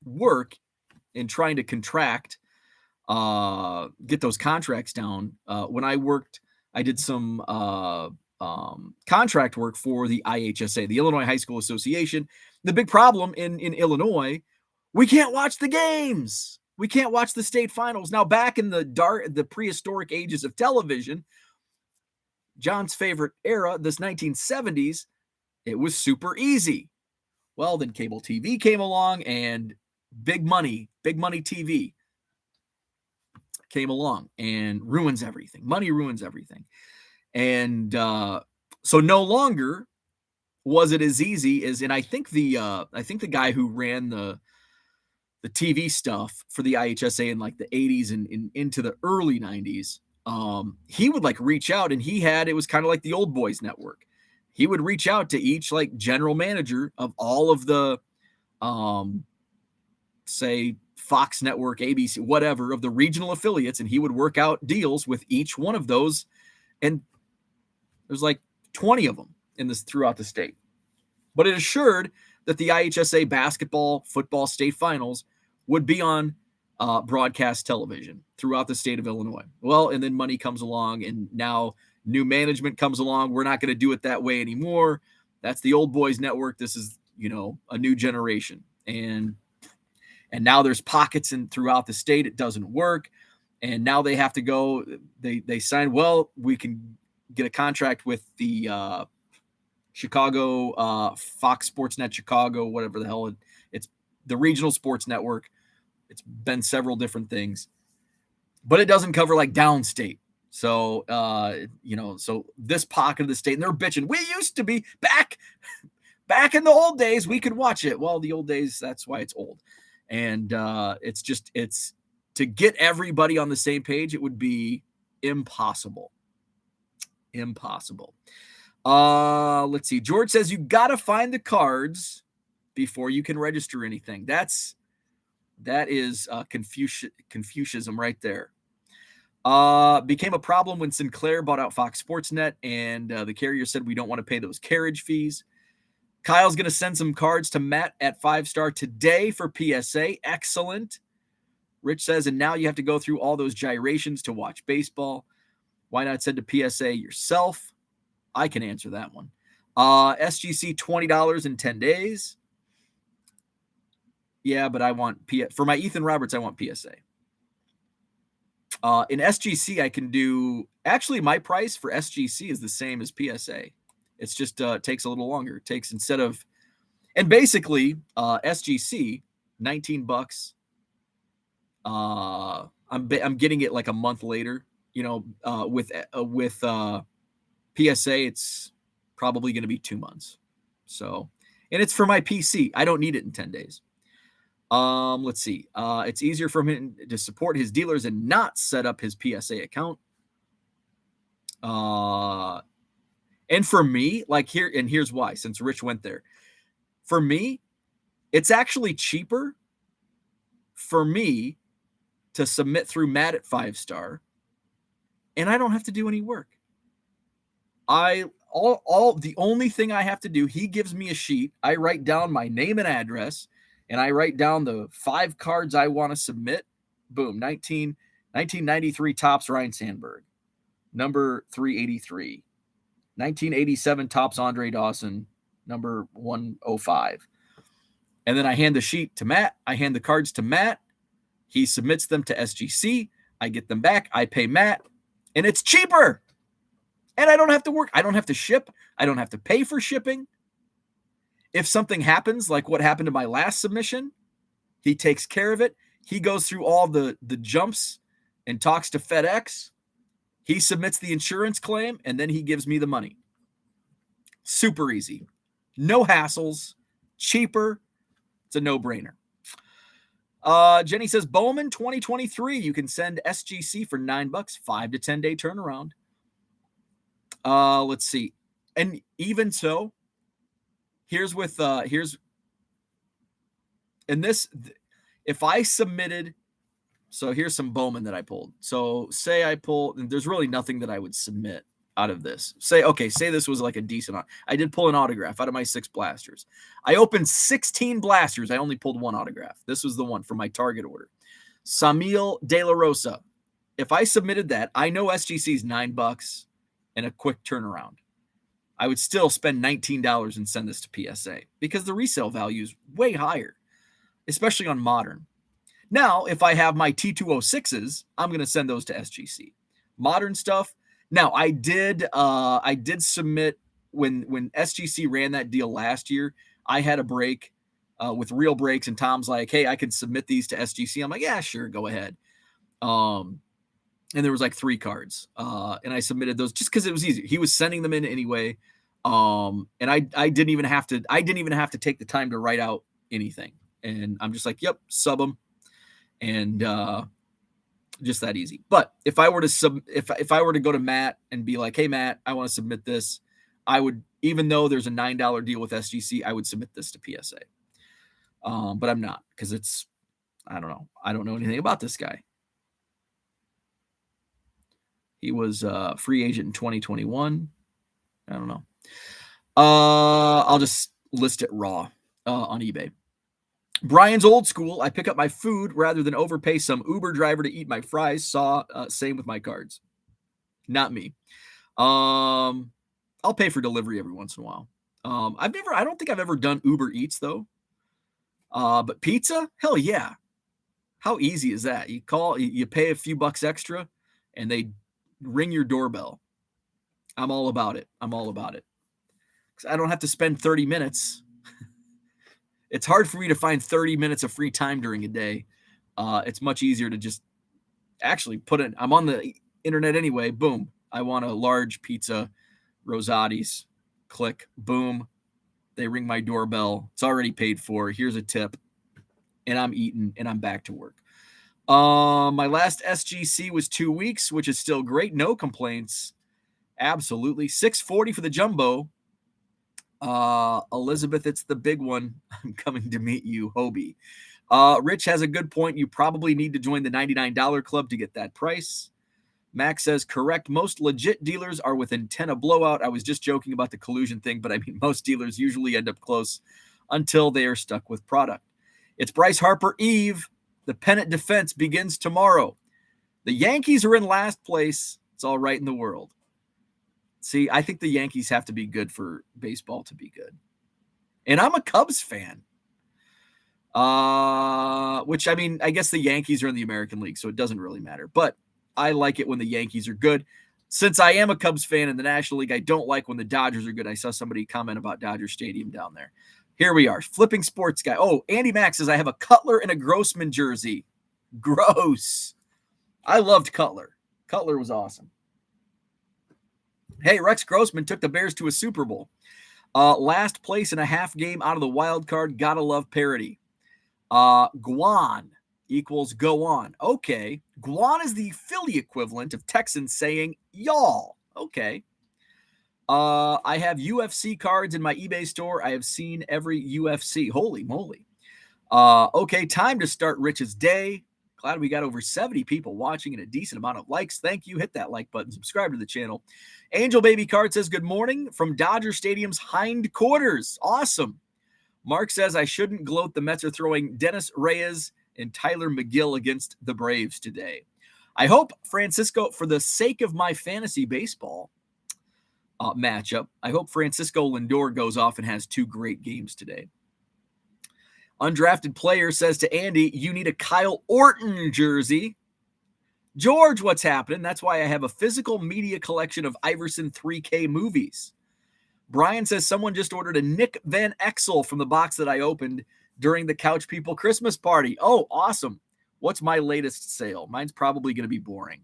work in trying to get those contracts down. When I worked, I did some contract work for the IHSA, the Illinois High School Association. The big problem in Illinois, we can't watch the games. We can't watch the state finals. Now, back in the prehistoric ages of television, John's favorite era, this 1970s, it was super easy. Well, then cable TV came along and big money TV came along and ruins everything. Money ruins everything. And so no longer was it as easy as, and I think the guy who ran the TV stuff for the IHSA in like the 80s and into the early 90s, he would like reach out, and it was kind of like the Old Boys Network. He would reach out to each like general manager of all of the say Fox Network, ABC, whatever, of the regional affiliates, and he would work out deals with each one of those. And there's like 20 of them throughout the state. But it assured that the IHSA basketball, football state finals would be on broadcast television throughout the state of Illinois. Well, and then money comes along, and now new management comes along. We're not going to do it that way anymore. That's the Old Boys Network. This is, a new generation. And now there's pockets throughout the state. It doesn't work. And now they have to go, they sign, well, we can get a contract with the Chicago, Fox Sportsnet Chicago, whatever the hell it's the regional sports network. It's been several different things, but it doesn't cover like downstate. So, so this pocket of the state, and they're bitching. We used to be back in the old days, we could watch it. Well, the old days, that's why it's old. And it's to get everybody on the same page, it would be impossible. Let's see. George says you got to find the cards before you can register anything. That is Confucianism right there. Became a problem when Sinclair bought out Fox Sportsnet, and the carrier said we don't want to pay those carriage fees. Kyle's going to send some cards to Matt at 5-star today for PSA. Excellent. Rich says, and now you have to go through all those gyrations to watch baseball. Why not send to PSA yourself? I can answer that one. SGC, $20 in 10 days. Yeah, but I want for my Ethan Roberts, I want PSA. In SGC, I can do, actually my price for SGC is the same as PSA. It's just takes a little longer. It takes, instead of, and basically SGC, $19. I'm getting it like a month later. With PSA, it's probably going to be 2 months. So, and it's for my PC. I don't need it in 10 days. Let's see. It's easier for him to support his dealers and not set up his PSA account. And for me, like here's why, since Rich went there. For me, it's actually cheaper for me to submit through Matt at 5-star, and I don't have to do any work. The only thing I have to do, he gives me a sheet. I write down my name and address, and I write down the 5 cards I want to submit. Boom, 1993 Topps Ryan Sandberg, number 383. 1987 Topps Andre Dawson, number 105. And then I hand the sheet to Matt. I hand the cards to Matt. He submits them to SGC. I get them back. I pay Matt. And it's cheaper. And I don't have to work. I don't have to ship. I don't have to pay for shipping. If something happens, like what happened to my last submission, he takes care of it. He goes through all the jumps and talks to FedEx. He submits the insurance claim, and then he gives me the money. Super easy. No hassles. Cheaper. It's a no-brainer. Jenny says, Bowman 2023. You can send SGC for $9, 5 to 10 day turnaround. Let's see. And even so, if I submitted, So here's some Bowman that I pulled. So say I pull, and there's really nothing that I would submit out of this. Say this was like a decent. I did pull an autograph out of my 6 blasters. I opened 16 blasters. I only pulled 1 autograph. This was the one for my target order. Samuel De La Rosa. If I submitted that, I know SGC is $9 and a quick turnaround. I would still spend $19 and send this to PSA because the resale value is way higher, especially on modern. Now, if I have my T206s, I'm going to send those to SGC. Modern stuff. Now, I did submit when SGC ran that deal last year. I had a break with real breaks, and Tom's like, "Hey, I can submit these to SGC." I'm like, "Yeah, sure, go ahead." And there was like 3 cards, and I submitted those just because it was easy. He was sending them in anyway, and I didn't even have to take the time to write out anything. And I'm just like, "Yep, sub them." And just that easy. But if I were to if I were to go to Matt and be like, "Hey Matt, I want to submit this," I would, even though there's a $9 deal with SGC, I would submit this to PSA. But I'm not, because I don't know. I don't know anything about this guy. He was a free agent in 2021. I don't know. I'll just list it raw on eBay. Brian's old school. I pick up my food rather than overpay some Uber driver to eat my fries. Same with my cards. Not me. I'll pay for delivery every once in a while. I don't think I've ever done Uber Eats though. But pizza, hell yeah. How easy is that? You call, you pay a few bucks extra, and they ring your doorbell. I'm all about it. 'Cause I don't have to spend 30 minutes. It's hard for me to find 30 minutes of free time during a day. It's much easier to just actually I'm on the internet anyway. Boom. I want a large pizza, Rosati's. Click. Boom. They ring my doorbell. It's already paid for. Here's a tip. And I'm eating, and I'm back to work. My last SGC was 2 weeks, which is still great. No complaints. Absolutely. $640 for the jumbo. Elizabeth, it's the big one. I'm coming to meet you, Hobie. Rich has a good point. You probably need to join the $99 club to get that price. Max says, correct. Most legit dealers are within 10 of blowout. I was just joking about the collusion thing, but I mean, most dealers usually end up close until they are stuck with product. It's Bryce Harper Eve. The pennant defense begins tomorrow. The Yankees are in last place. It's all right in the world. See, I think the Yankees have to be good for baseball to be good. And I'm a Cubs fan. Which, I mean, I guess the Yankees are in the American League, so it doesn't really matter. But I like it when the Yankees are good. Since I am a Cubs fan in the National League, I don't like when the Dodgers are good. I saw somebody comment about Dodger Stadium down there. Here we are. Flipping sports guy. Oh, Andy Max says, I have a Cutler and a Grossman jersey. Gross. I loved Cutler. Cutler was awesome. Hey, Rex Grossman took the Bears to a Super Bowl. Last place in a half game out of the wild card. Gotta love parity. Guan equals go on. Okay. Guan is the Philly equivalent of Texans saying y'all. Okay. I have UFC cards in my eBay store. I have seen every UFC. Holy moly. Okay, time to start Rich's day. Glad we got over 70 people watching and a decent amount of likes. Thank you. Hit that like button. Subscribe to the channel. Angel Baby Card says, good morning from Dodger Stadium's hindquarters. Awesome. Mark says, I shouldn't gloat. The Mets are throwing Dennis Reyes and Tyler McGill against the Braves today. I hope, Francisco, for the sake of my fantasy baseball matchup, I hope Francisco Lindor goes off and has 2 great games today. Undrafted player says to Andy, you need a Kyle Orton jersey. George, what's happening? That's why I have a physical media collection of Iverson 3K movies. Brian says someone just ordered a Nick Van Exel from the box that I opened during the Couch People Christmas party. Oh, awesome. What's my latest sale? Mine's probably going to be boring.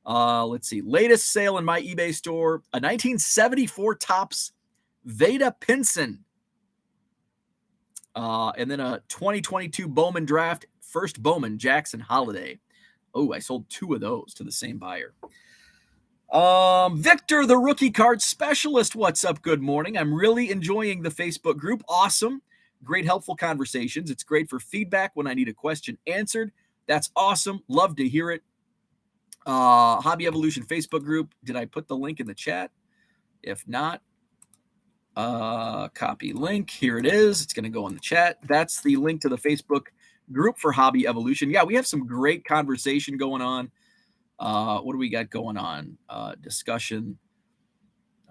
Let's see. Latest sale in my eBay store, a 1974 Topps Veda Pinson. And then a 2022 Bowman draft, first Bowman Jackson Holiday. Oh, I sold 2 of those to the same buyer. Victor, the rookie card specialist. What's up? Good morning. I'm really enjoying the Facebook group. Awesome. Great, helpful conversations. It's great for feedback when I need a question answered. That's awesome. Love to hear it. Hobby Evolution Facebook group. Did I put the link in the chat? If not, copy link. Here it is. It's going to go in the chat. That's the link to the Facebook group for Hobby Evolution. Yeah, we have some great conversation going on. What do we got going on? Discussion.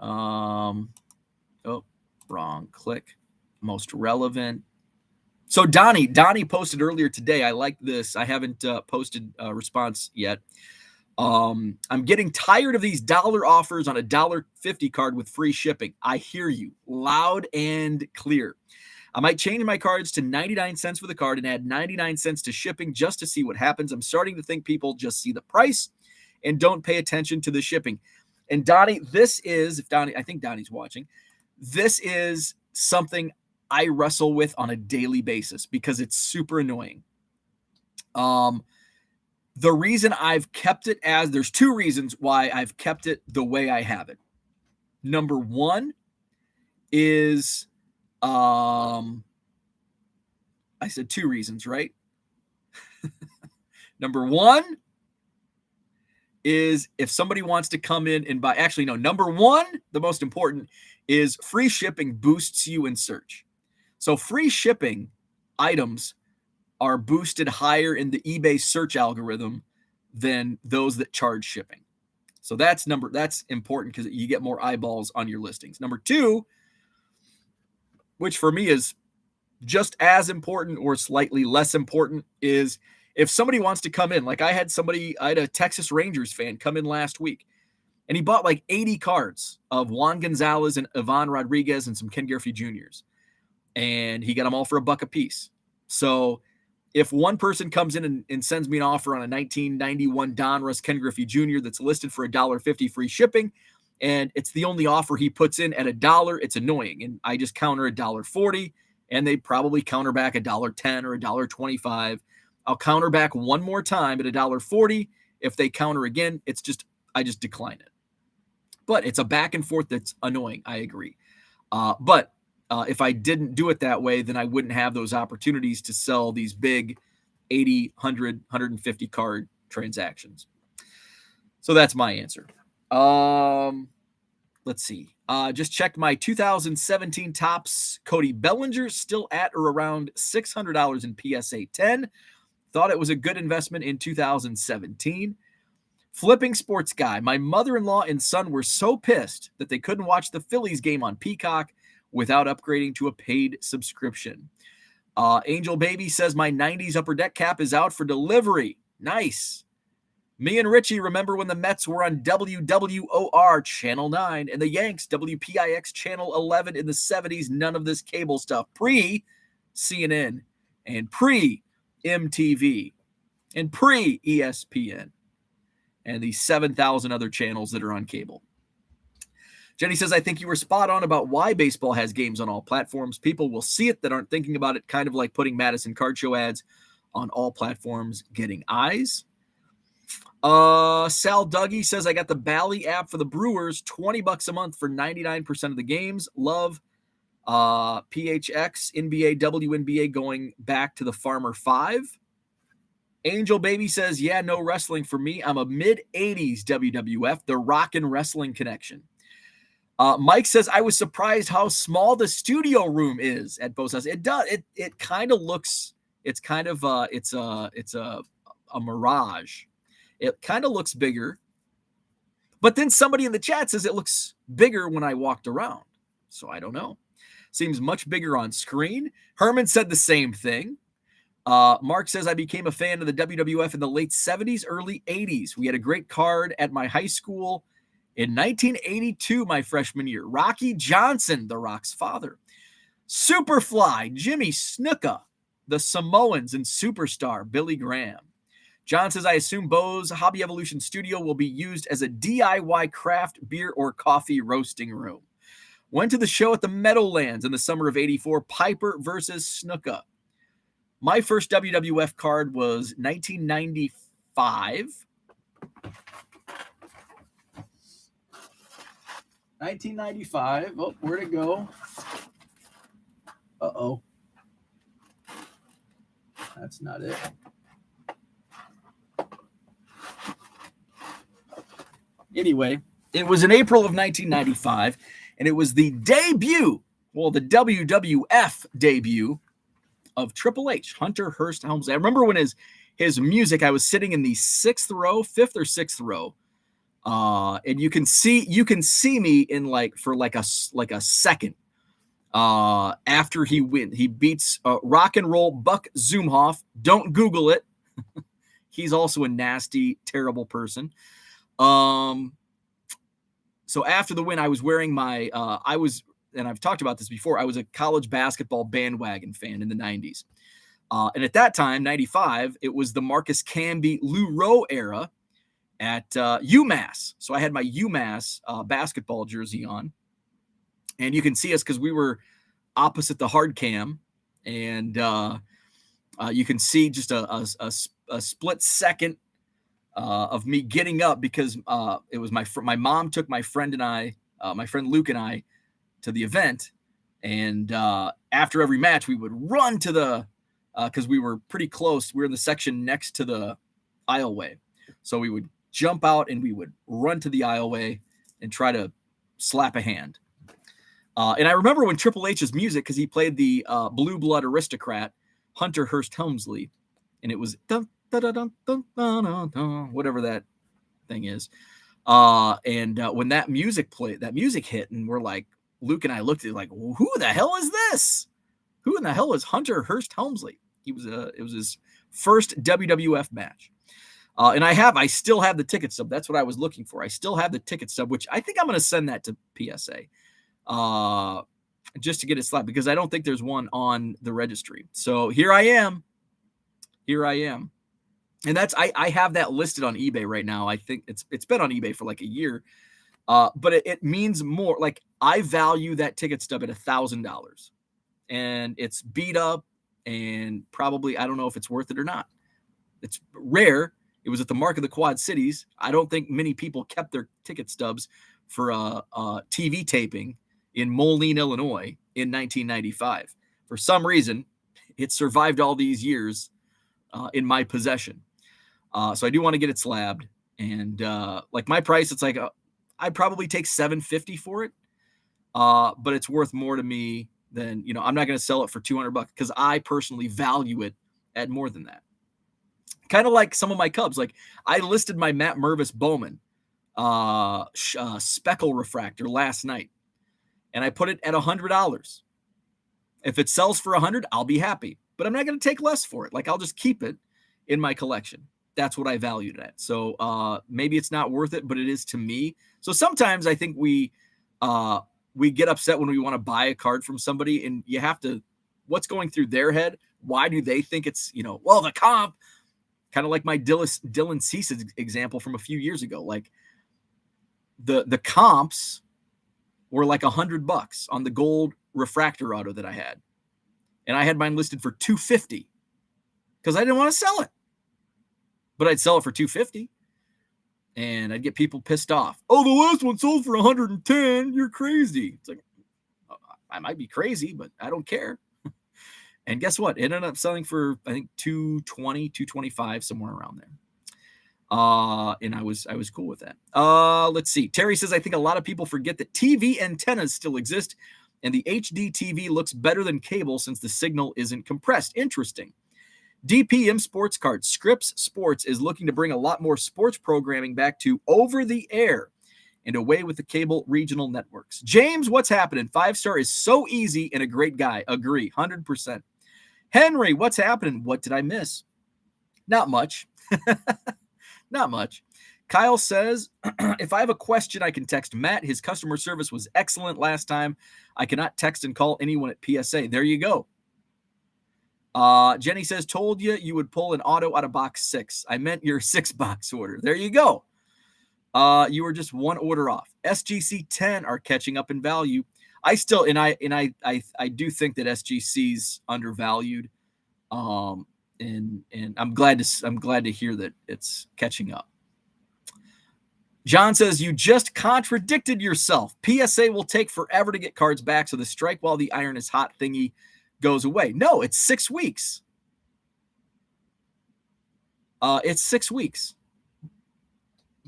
Oh, wrong click. Most relevant. So Donnie posted earlier today. I like this. I haven't posted a response yet. I'm getting tired of these dollar offers on a $1.50 card with free shipping. I hear you loud and clear. I might change my cards to 99 cents for the card and add 99 cents to shipping just to see what happens. I'm starting to think people just see the price and don't pay attention to the shipping. And Donnie, this is, I think Donnie's watching, this is something I wrestle with on a daily basis because it's super annoying. The reason I've kept it there's two reasons why I've kept it the way I have it. Number one is, I said two reasons, right? Number one is if somebody wants to come in and buy, actually, no, number one, the most important is free shipping boosts you in search. So free shipping items are boosted higher in the eBay search algorithm than those that charge shipping. So that's important because you get more eyeballs on your listings. Number two, which for me is just as important or slightly less important, is if somebody wants to come in, like I had a Texas Rangers fan come in last week, and he bought like 80 cards of Juan Gonzalez and Ivan Rodriguez and some Ken Griffey Jr.'s. And he got them all for $1 a piece. So if one person comes in and sends me an offer on a 1991 Donruss Ken Griffey Jr. that's listed for $1.50 free shipping, and it's the only offer he puts in at $1, it's annoying. And I just counter $1.40, and they probably counter back $1.10 or $1.25. I'll counter back one more time at $1.40. If they counter again, I just decline it. But it's a back and forth that's annoying. I agree. But if I didn't do it that way, then I wouldn't have those opportunities to sell these big 80, 100, 150 card transactions. So that's my answer. Let's see. Just checked my 2017 Topps Cody Bellinger, still at or around $600 in PSA 10. Thought it was a good investment in 2017. Flipping sports guy. My mother-in-law and son were so pissed that they couldn't watch the Phillies game on Peacock without upgrading to a paid subscription. Angel Baby says my 90s Upper Deck cap is out for delivery. Nice. Me and Richie remember when the Mets were on WWOR Channel 9 and the Yanks WPIX Channel 11 in the 70s. None of this cable stuff. Pre-CNN and pre-MTV and pre-ESPN and the 7,000 other channels that are on cable. Jenny says, I think you were spot on about why baseball has games on all platforms. People will see it that aren't thinking about it, kind of like putting Madison Card Show ads on all platforms, getting eyes. Sal Dougie says, I got the Bally app for the Brewers, $20 a month for 99% of the games. Love PHX, NBA, WNBA going back to the Farmer 5. Angel Baby says, yeah, no wrestling for me. I'm a mid-80s WWF, the Rockin' Wrestling Connection. Mike says, I was surprised how small the studio room is at Bo's house. It does. It kind of looks, it's kind of, it's a mirage. It kind of looks bigger. But then somebody in the chat says it looks bigger when I walked around. So I don't know. Seems much bigger on screen. Herman said the same thing. Mark says, I became a fan of the WWF in the late 70s, early 80s. We had a great card at my high school in 1982, my freshman year. Rocky Johnson, The Rock's father. Superfly, Jimmy Snuka, the Samoans, and Superstar, Billy Graham. John says, I assume Bo's Hobby Evolution Studio will be used as a DIY craft beer or coffee roasting room. Went to the show at the Meadowlands in the summer of 84, Piper versus Snuka. My first WWF card was 1995. 1995. Oh, where'd it go? Uh-oh. That's not it. Anyway, it was in April of 1995, and it was the debut, the WWF debut of Triple H, Hunter Hearst Helmsley. I remember when his music, I was sitting in the fifth or sixth row, and you can see me in for a second. After he beats Rock and Roll Buck Zumhoff. Don't Google it. He's also a nasty, terrible person. So after the win, I was wearing my, and I've talked about this before, I was a college basketball bandwagon fan in the 90s. And at that time, 95, it was the Marcus Camby, Lou Rowe era at UMass. So I had my UMass basketball jersey on. And you can see us because we were opposite the hard cam. And you can see just a split second of me getting up because it was my mom took my friend Luke and I to the event. And after every match, we would run to the, because we were pretty close. We were in the section next to the aisleway. So we would jump out and we would run to the aisleway and try to slap a hand. And I remember when Triple H's music, because he played the Blue Blood Aristocrat, Hunter Hearst Helmsley, and it was dun, dun, dun, dun, dun, dun, dun, whatever that thing is. And when that music hit, and we're like, Luke and I looked at it like, who the hell is this? Who in the hell is Hunter Hearst Helmsley? It was his first WWF match. And I still have the ticket stub. That's what I was looking for. I still have the ticket stub, which I think I'm going to send that to PSA. Just to get it slapped, because I don't think there's one on the registry. So here I am. And that's, I have that listed on eBay right now. I think it's been on eBay for like a year. But it means more. Like, I value that ticket stub at $1,000, and it's beat up, and probably, I don't know if it's worth it or not. It's rare. It was at the Mark of the Quad Cities. I don't think many people kept their ticket stubs for a TV taping in Moline, Illinois in 1995. For some reason, it survived all these years in my possession. So I do want to get it slabbed. And like my price, it's like I'd probably take $750 for it. But it's worth more to me than, I'm not going to sell it for $200 because I personally value it at more than that. Kind of like some of my Cubs. Like, I listed my Matt Mervis Bowman speckle refractor last night, and I put it at $100. If it sells for $100, I'll be happy, but I'm not going to take less for it. Like, I'll just keep it in my collection. That's what I valued it at. So maybe it's not worth it, but it is to me. So sometimes I think we get upset when we want to buy a card from somebody, and you have to, what's going through their head? Why do they think it's, the comp? Kind of like my Dylan Cease example from a few years ago. Like, the comps were like $100 on the gold refractor auto that I had. And I had mine listed for $250 because I didn't want to sell it. But I'd sell it for $250 and I'd get people pissed off. Oh, the last one sold for $110. You're crazy. It's like, I might be crazy, but I don't care. And guess what? It ended up selling for, I think, $220, $225, somewhere around there. And I was cool with that. Let's see. Terry says, I think a lot of people forget that TV antennas still exist, and the HD TV looks better than cable since the signal isn't compressed. Interesting. DPM Sports Card. Scripps Sports is looking to bring a lot more sports programming back to over the air and away with the cable regional networks. James, what's happening? 5-star is so easy and a great guy. Agree. 100%. Henry, what's happening? What did I miss? Not much. Not much. Kyle says, if I have a question, I can text Matt. His customer service was excellent last time. I cannot text and call anyone at PSA. There you go. Jenny says, told you would pull an auto out of box 6. I meant your 6-box order. There you go. You were just one order off. SGC 10 are catching up in value. I still, and I do think that SGC's undervalued. And I'm glad to hear that it's catching up. John says, you just contradicted yourself. PSA will take forever to get cards back, so the strike while the iron is hot thingy goes away. No, it's 6 weeks. It's 6 weeks.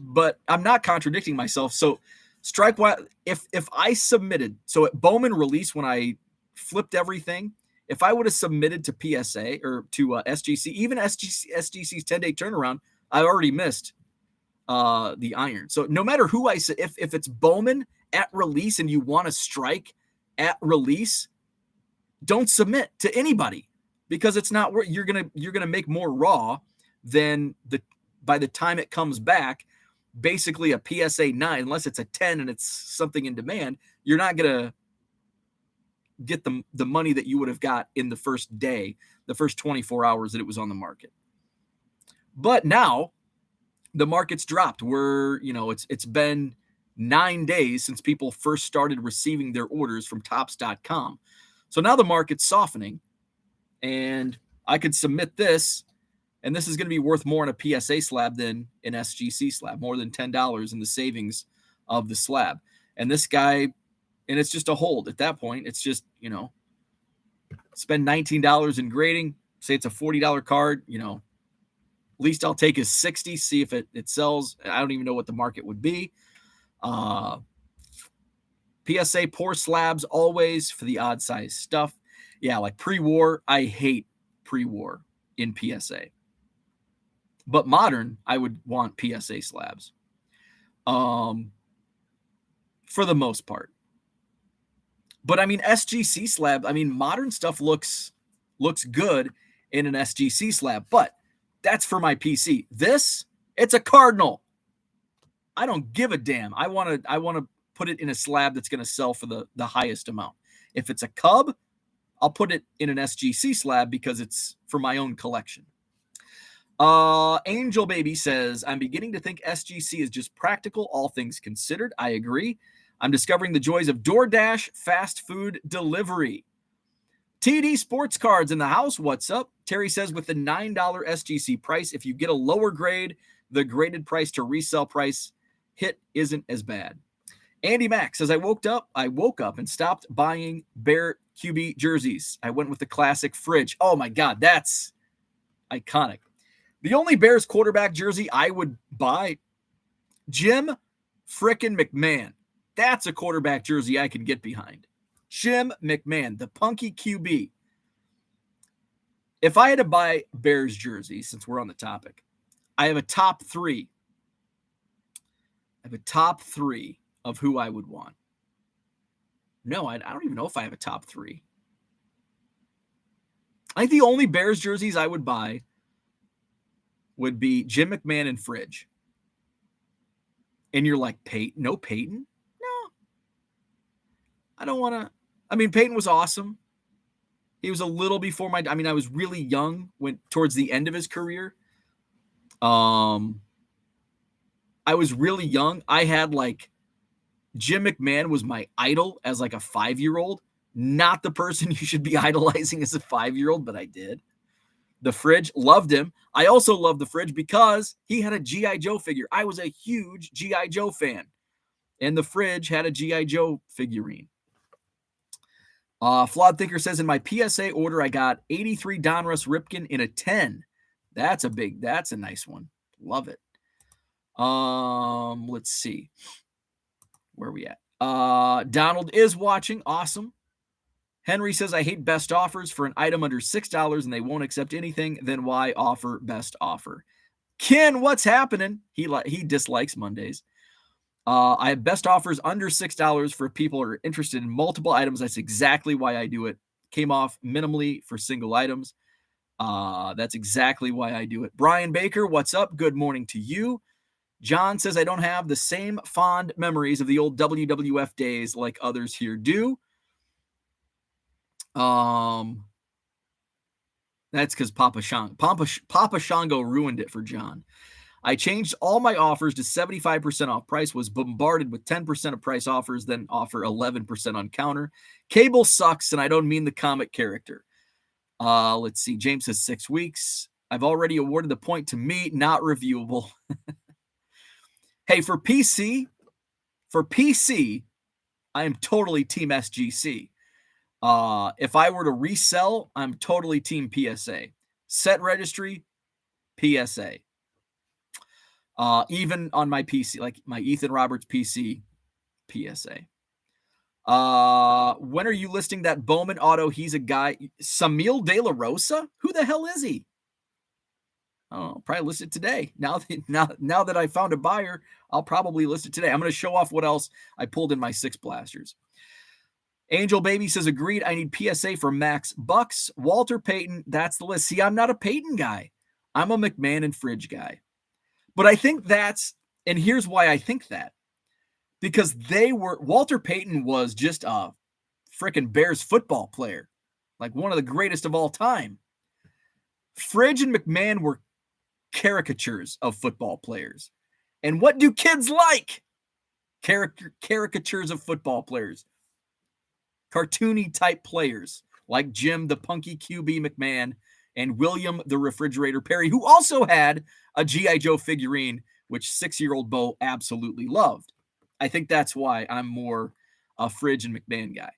but I'm not contradicting myself. So strike while if I submitted, so at Bowman release when I flipped everything, if I would have submitted to PSA or to SGC, even SGC's 10-day turnaround, I already missed the iron. So no matter who I say, if it's Bowman at release and you want to strike at release, don't submit to anybody because it's not where you're gonna make more raw than by the time it comes back. Basically a PSA 9, unless it's a 10 and it's something in demand, you're not gonna get the money that you would have got in the first day, the first 24 hours that it was on the market. But now the market's dropped. It's been 9 days since people first started receiving their orders from tops.com. So now the market's softening, and I could submit this, and this is going to be worth more in a PSA slab than an SGC slab, more than $10 in the savings of the slab. And this guy, and it's just a hold at that point. It's just, spend $19 in grading, say it's a $40 card, least I'll take is 60, see if it sells. I don't even know what the market would be. PSA poor slabs always for the odd size stuff. Yeah, like pre-war, I hate pre-war in PSA. But modern, I would want PSA slabs. For the most part. But I mean, SGC slab, modern stuff looks good in an SGC slab, but that's for my PC. This, it's a Cardinal. I don't give a damn. I want to put it in a slab that's going to sell for the highest amount. If it's a Cub, I'll put it in an SGC slab because it's for my own collection. Angel Baby says, I'm beginning to think SGC is just practical, all things considered. I agree. I'm discovering the joys of DoorDash fast food delivery. TD Sports Cards in the house. What's up? Terry says, with the $9 SGC price, if you get a lower grade, the graded price to resale price hit isn't as bad. Andy Mack says, I woke up and stopped buying Bear QB jerseys. I went with the classic fridge. Oh my God, that's iconic. The only Bears quarterback jersey I would buy, Jim frickin' McMahon. That's a quarterback jersey I can get behind. Jim McMahon, the punky QB. If I had to buy Bears jersey, since we're on the topic, I have a top three. Of who I would want. No, I don't even know if I have a top three. I think the only Bears jerseys I would buy would be Jim McMahon and Fridge. And you're like, Peyton? No, Peyton? No. I don't want to. Peyton was awesome. He was a little before I was really young towards the end of his career. I was really young. I had Jim McMahon was my idol as a 5-year-old. Not the person you should be idolizing as a 5-year-old, but I did. The Fridge, loved him. I also loved the Fridge because he had a G.I. Joe figure. I was a huge G.I. Joe fan. And the Fridge had a G.I. Joe figurine. Flawed Thinker says, in my PSA order, I got 83 Donruss Ripken in a 10. That's a nice one. Love it. Let's see. Where are we at? Donald is watching. Awesome. Henry says, I hate best offers for an item under $6 and they won't accept anything. Then why offer best offer? Ken, what's happening? He dislikes Mondays. I have best offers under $6 for people who are interested in multiple items. That's exactly why I do it. Came off minimally for single items. That's exactly why I do it. Brian Baker, what's up? Good morning to you. John says, I don't have the same fond memories of the old WWF days like others here do. That's because Papa Shango ruined it for John. I changed all my offers to 75% off price, was bombarded with 10% of price offers, then offer 11% on counter. Cable sucks, and I don't mean the comic character. Let's see. James says 6 weeks. I've already awarded the point to me, not reviewable. Hey, for PC, I am totally team SGC. If I were to resell, I'm totally team PSA. Set registry, PSA. Even on my PC, like my Ethan Roberts PC, PSA. When are you listing that Bowman auto? He's a guy. Samil De La Rosa? Who the hell is he? I'll probably list it today. Now that I found a buyer, I'll probably list it today. I'm going to show off what else I pulled in my 6 blasters. Angel Baby says, agreed. I need PSA for Max Bucks. Walter Payton, that's the list. See, I'm not a Payton guy. I'm a McMahon and Fridge guy. But I think and here's why I think that. Because Walter Payton was just a freaking Bears football player. Like one of the greatest of all time. Fridge and McMahon were caricatures of football players. And what do kids like? Caricatures of football players. Cartoony type players like Jim the Punky QB McMahon and William the Refrigerator Perry, who also had a G.I. Joe figurine, which 6-year-old Bo absolutely loved. I think that's why I'm more a Fridge and McMahon guy.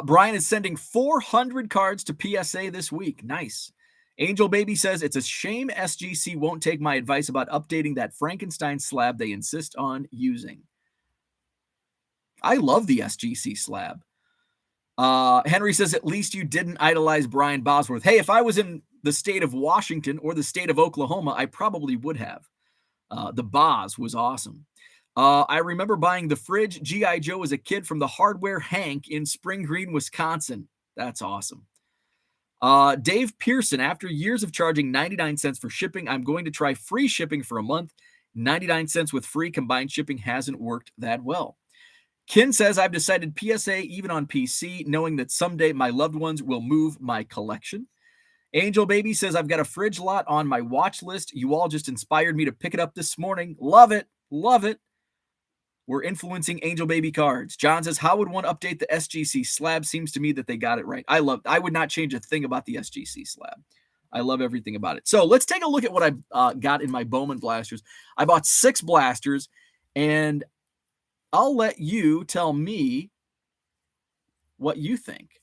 Brian is sending 400 cards to PSA this week. Nice. Angel Baby says, it's a shame SGC won't take my advice about updating that Frankenstein slab they insist on using. I love the SGC slab. Henry says, at least you didn't idolize Brian Bosworth. Hey, if I was in the state of Washington or the state of Oklahoma, I probably would have. The Boz was awesome. I remember buying the Fridge G.I. Joe as a kid from the Hardware Hank in Spring Green, Wisconsin. That's awesome. Dave Pearson, after years of charging 99 cents for shipping, I'm going to try free shipping for a month. 99 cents with free combined shipping hasn't worked that well. Kin says, I've decided PSA even on PC, knowing that someday my loved ones will move my collection. Angel Baby says, I've got a Fridge lot on my watch list. You all just inspired me to pick it up this morning. Love it. Love it. We're influencing Angel Baby cards. John says, how would one update the SGC slab? Seems to me that they got it right. I would not change a thing about the SGC slab. I love everything about it. So let's take a look at what I got in my Bowman blasters. I bought 6 blasters, and I'll let you tell me what you think.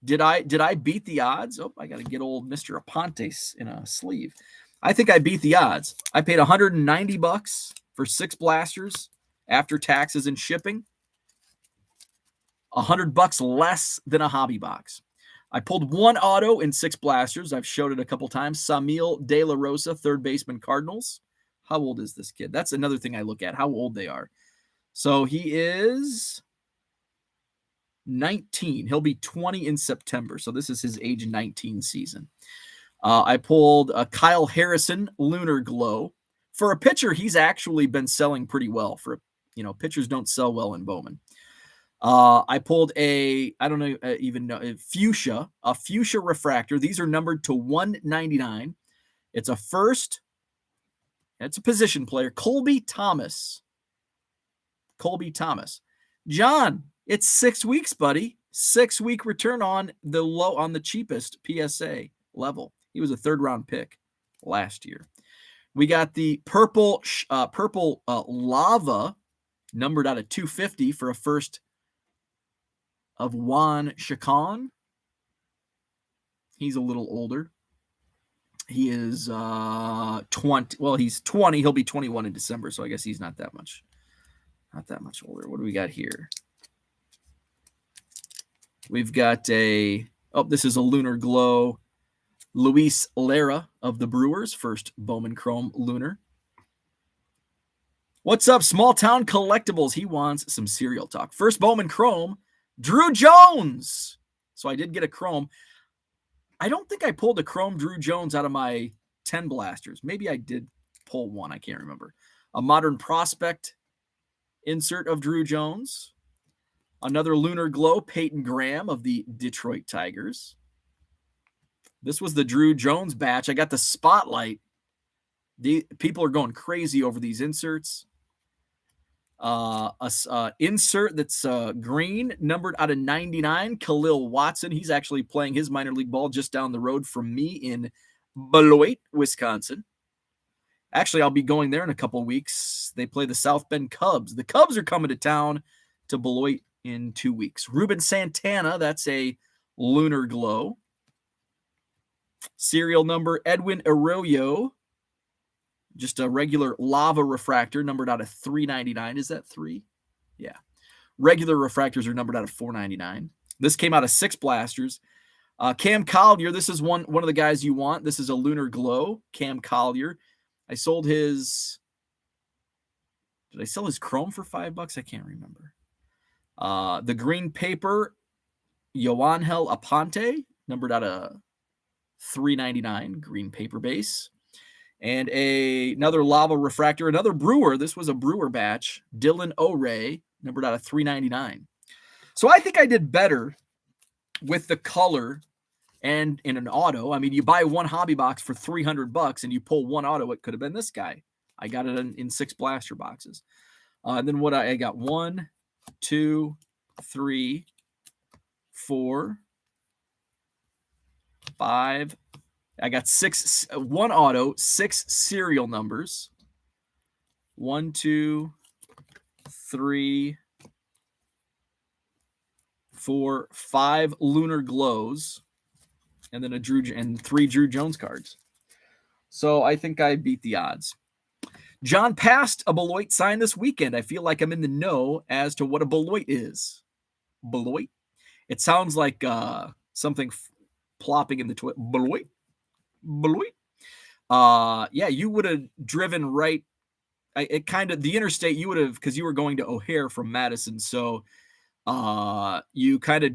Did I beat the odds? Oh, I got to get old Mr. Apontes in a sleeve. I think I beat the odds. I paid $190 for 6 blasters after taxes and shipping. $100 less than a hobby box. I pulled 1 auto in 6 blasters. I've showed it a couple times. Samil De La Rosa, third baseman, Cardinals. How old is this kid? That's another thing I look at, how old they are. So he is 19. He'll be 20 in September. So this is his age 19 season. I pulled a Kyle Harrison Lunar Glow. For a pitcher, he's actually been selling pretty well. Pitchers don't sell well in Bowman. I pulled a fuchsia refractor. These are numbered to 199. It's a first. It's a position player. Colby Thomas. John, it's 6 weeks, buddy. 6-week return on the cheapest PSA level. He was a 3rd-round pick last year. We got the purple lava numbered out of 250 for a first of Juan Chacon. He's a little older. He is 20. Well, he's 20. He'll be 21 in December, so I guess he's not that much older. What do we got here? We've got this is a Lunar Glow. Luis Lara of the Brewers, first Bowman Chrome Lunar. What's up, Small Town Collectibles? He wants some cereal talk. First Bowman Chrome, Drew Jones. So I did get a Chrome. I don't think I pulled a Chrome Drew Jones out of my 10 blasters. Maybe I did pull one. I can't remember. A Modern Prospect insert of Drew Jones. Another Lunar Glow, Peyton Graham of the Detroit Tigers. This was the Drew Jones batch. I got the Spotlight. People are going crazy over these inserts. Insert that's green, numbered out of 99, Khalil Watson. He's actually playing his minor league ball just down the road from me in Beloit, Wisconsin. Actually, I'll be going there in a couple weeks. They play the South Bend Cubs. The Cubs are coming to town to Beloit in 2 weeks. Ruben Santana, that's a Lunar Glow. Serial number, Edwin Arroyo. just a regular lava refractor numbered out of 399. Is that 3? Yeah. Regular refractors are numbered out of 499. This came out of 6 blasters. Cam Collier, this is one of the guys you want. This is a Lunar Glow, Cam Collier. I sold his... Did I sell his chrome for $5? I can't remember. The green paper, Yoanhel Aponte, numbered out of 399, green paper base. And another lava refractor, another brewer. This was a brewer batch, Dylan O'Ray, numbered out of 399. So I think I did better with the color and in an auto. I mean, you buy one hobby box for $300 and you pull one auto, it could have been this guy. I got it in 6 blaster boxes. And then what I got 1, 2, 3, 4, 5. I got 6, 1 auto, 6 serial numbers. 1, 2, 3, 4, 5 Lunar Glows, and then 3 Drew Jones cards. So I think I beat the odds. John passed a Beloit sign this weekend. I feel like I'm in the know as to what a Beloit is. Beloit? It sounds like something plopping in the toilet. Beloit? Beloit? Yeah, you would have driven right. The interstate, you would have, because you were going to O'Hare from Madison. So you kind of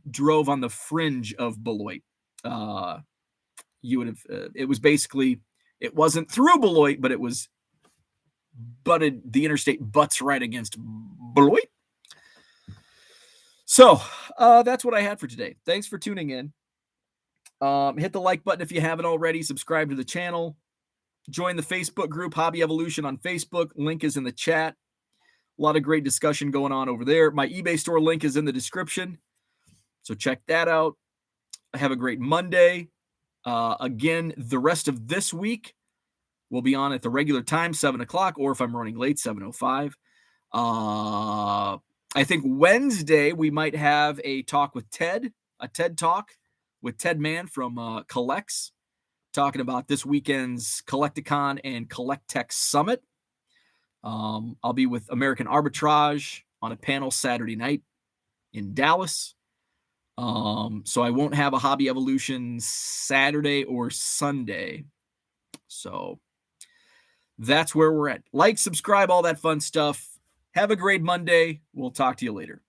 drove on the fringe of Beloit. You would have, it was basically, it wasn't through Beloit, but it was the interstate butts right against Beloit. So that's what I had for today. Thanks for tuning in. Hit the like button if you haven't already. Subscribe to the channel. Join the Facebook group, Hobby Evolution on Facebook. Link is in the chat. A lot of great discussion going on over there. My eBay store link is in the description. So check that out. Have a great Monday. Again, the rest of this week will be on at the regular time, 7 o'clock, or if I'm running late, 7:05. I think Wednesday we might have a talk with Ted, a TED talk with Ted Mann from Collects, talking about this weekend's Collecticon and Collectech Summit. I'll be with American Arbitrage on a panel Saturday night in Dallas. So I won't have a Hobby Evolution Saturday or Sunday. So that's where we're at. Like, subscribe, all that fun stuff. Have a great Monday. We'll talk to you later.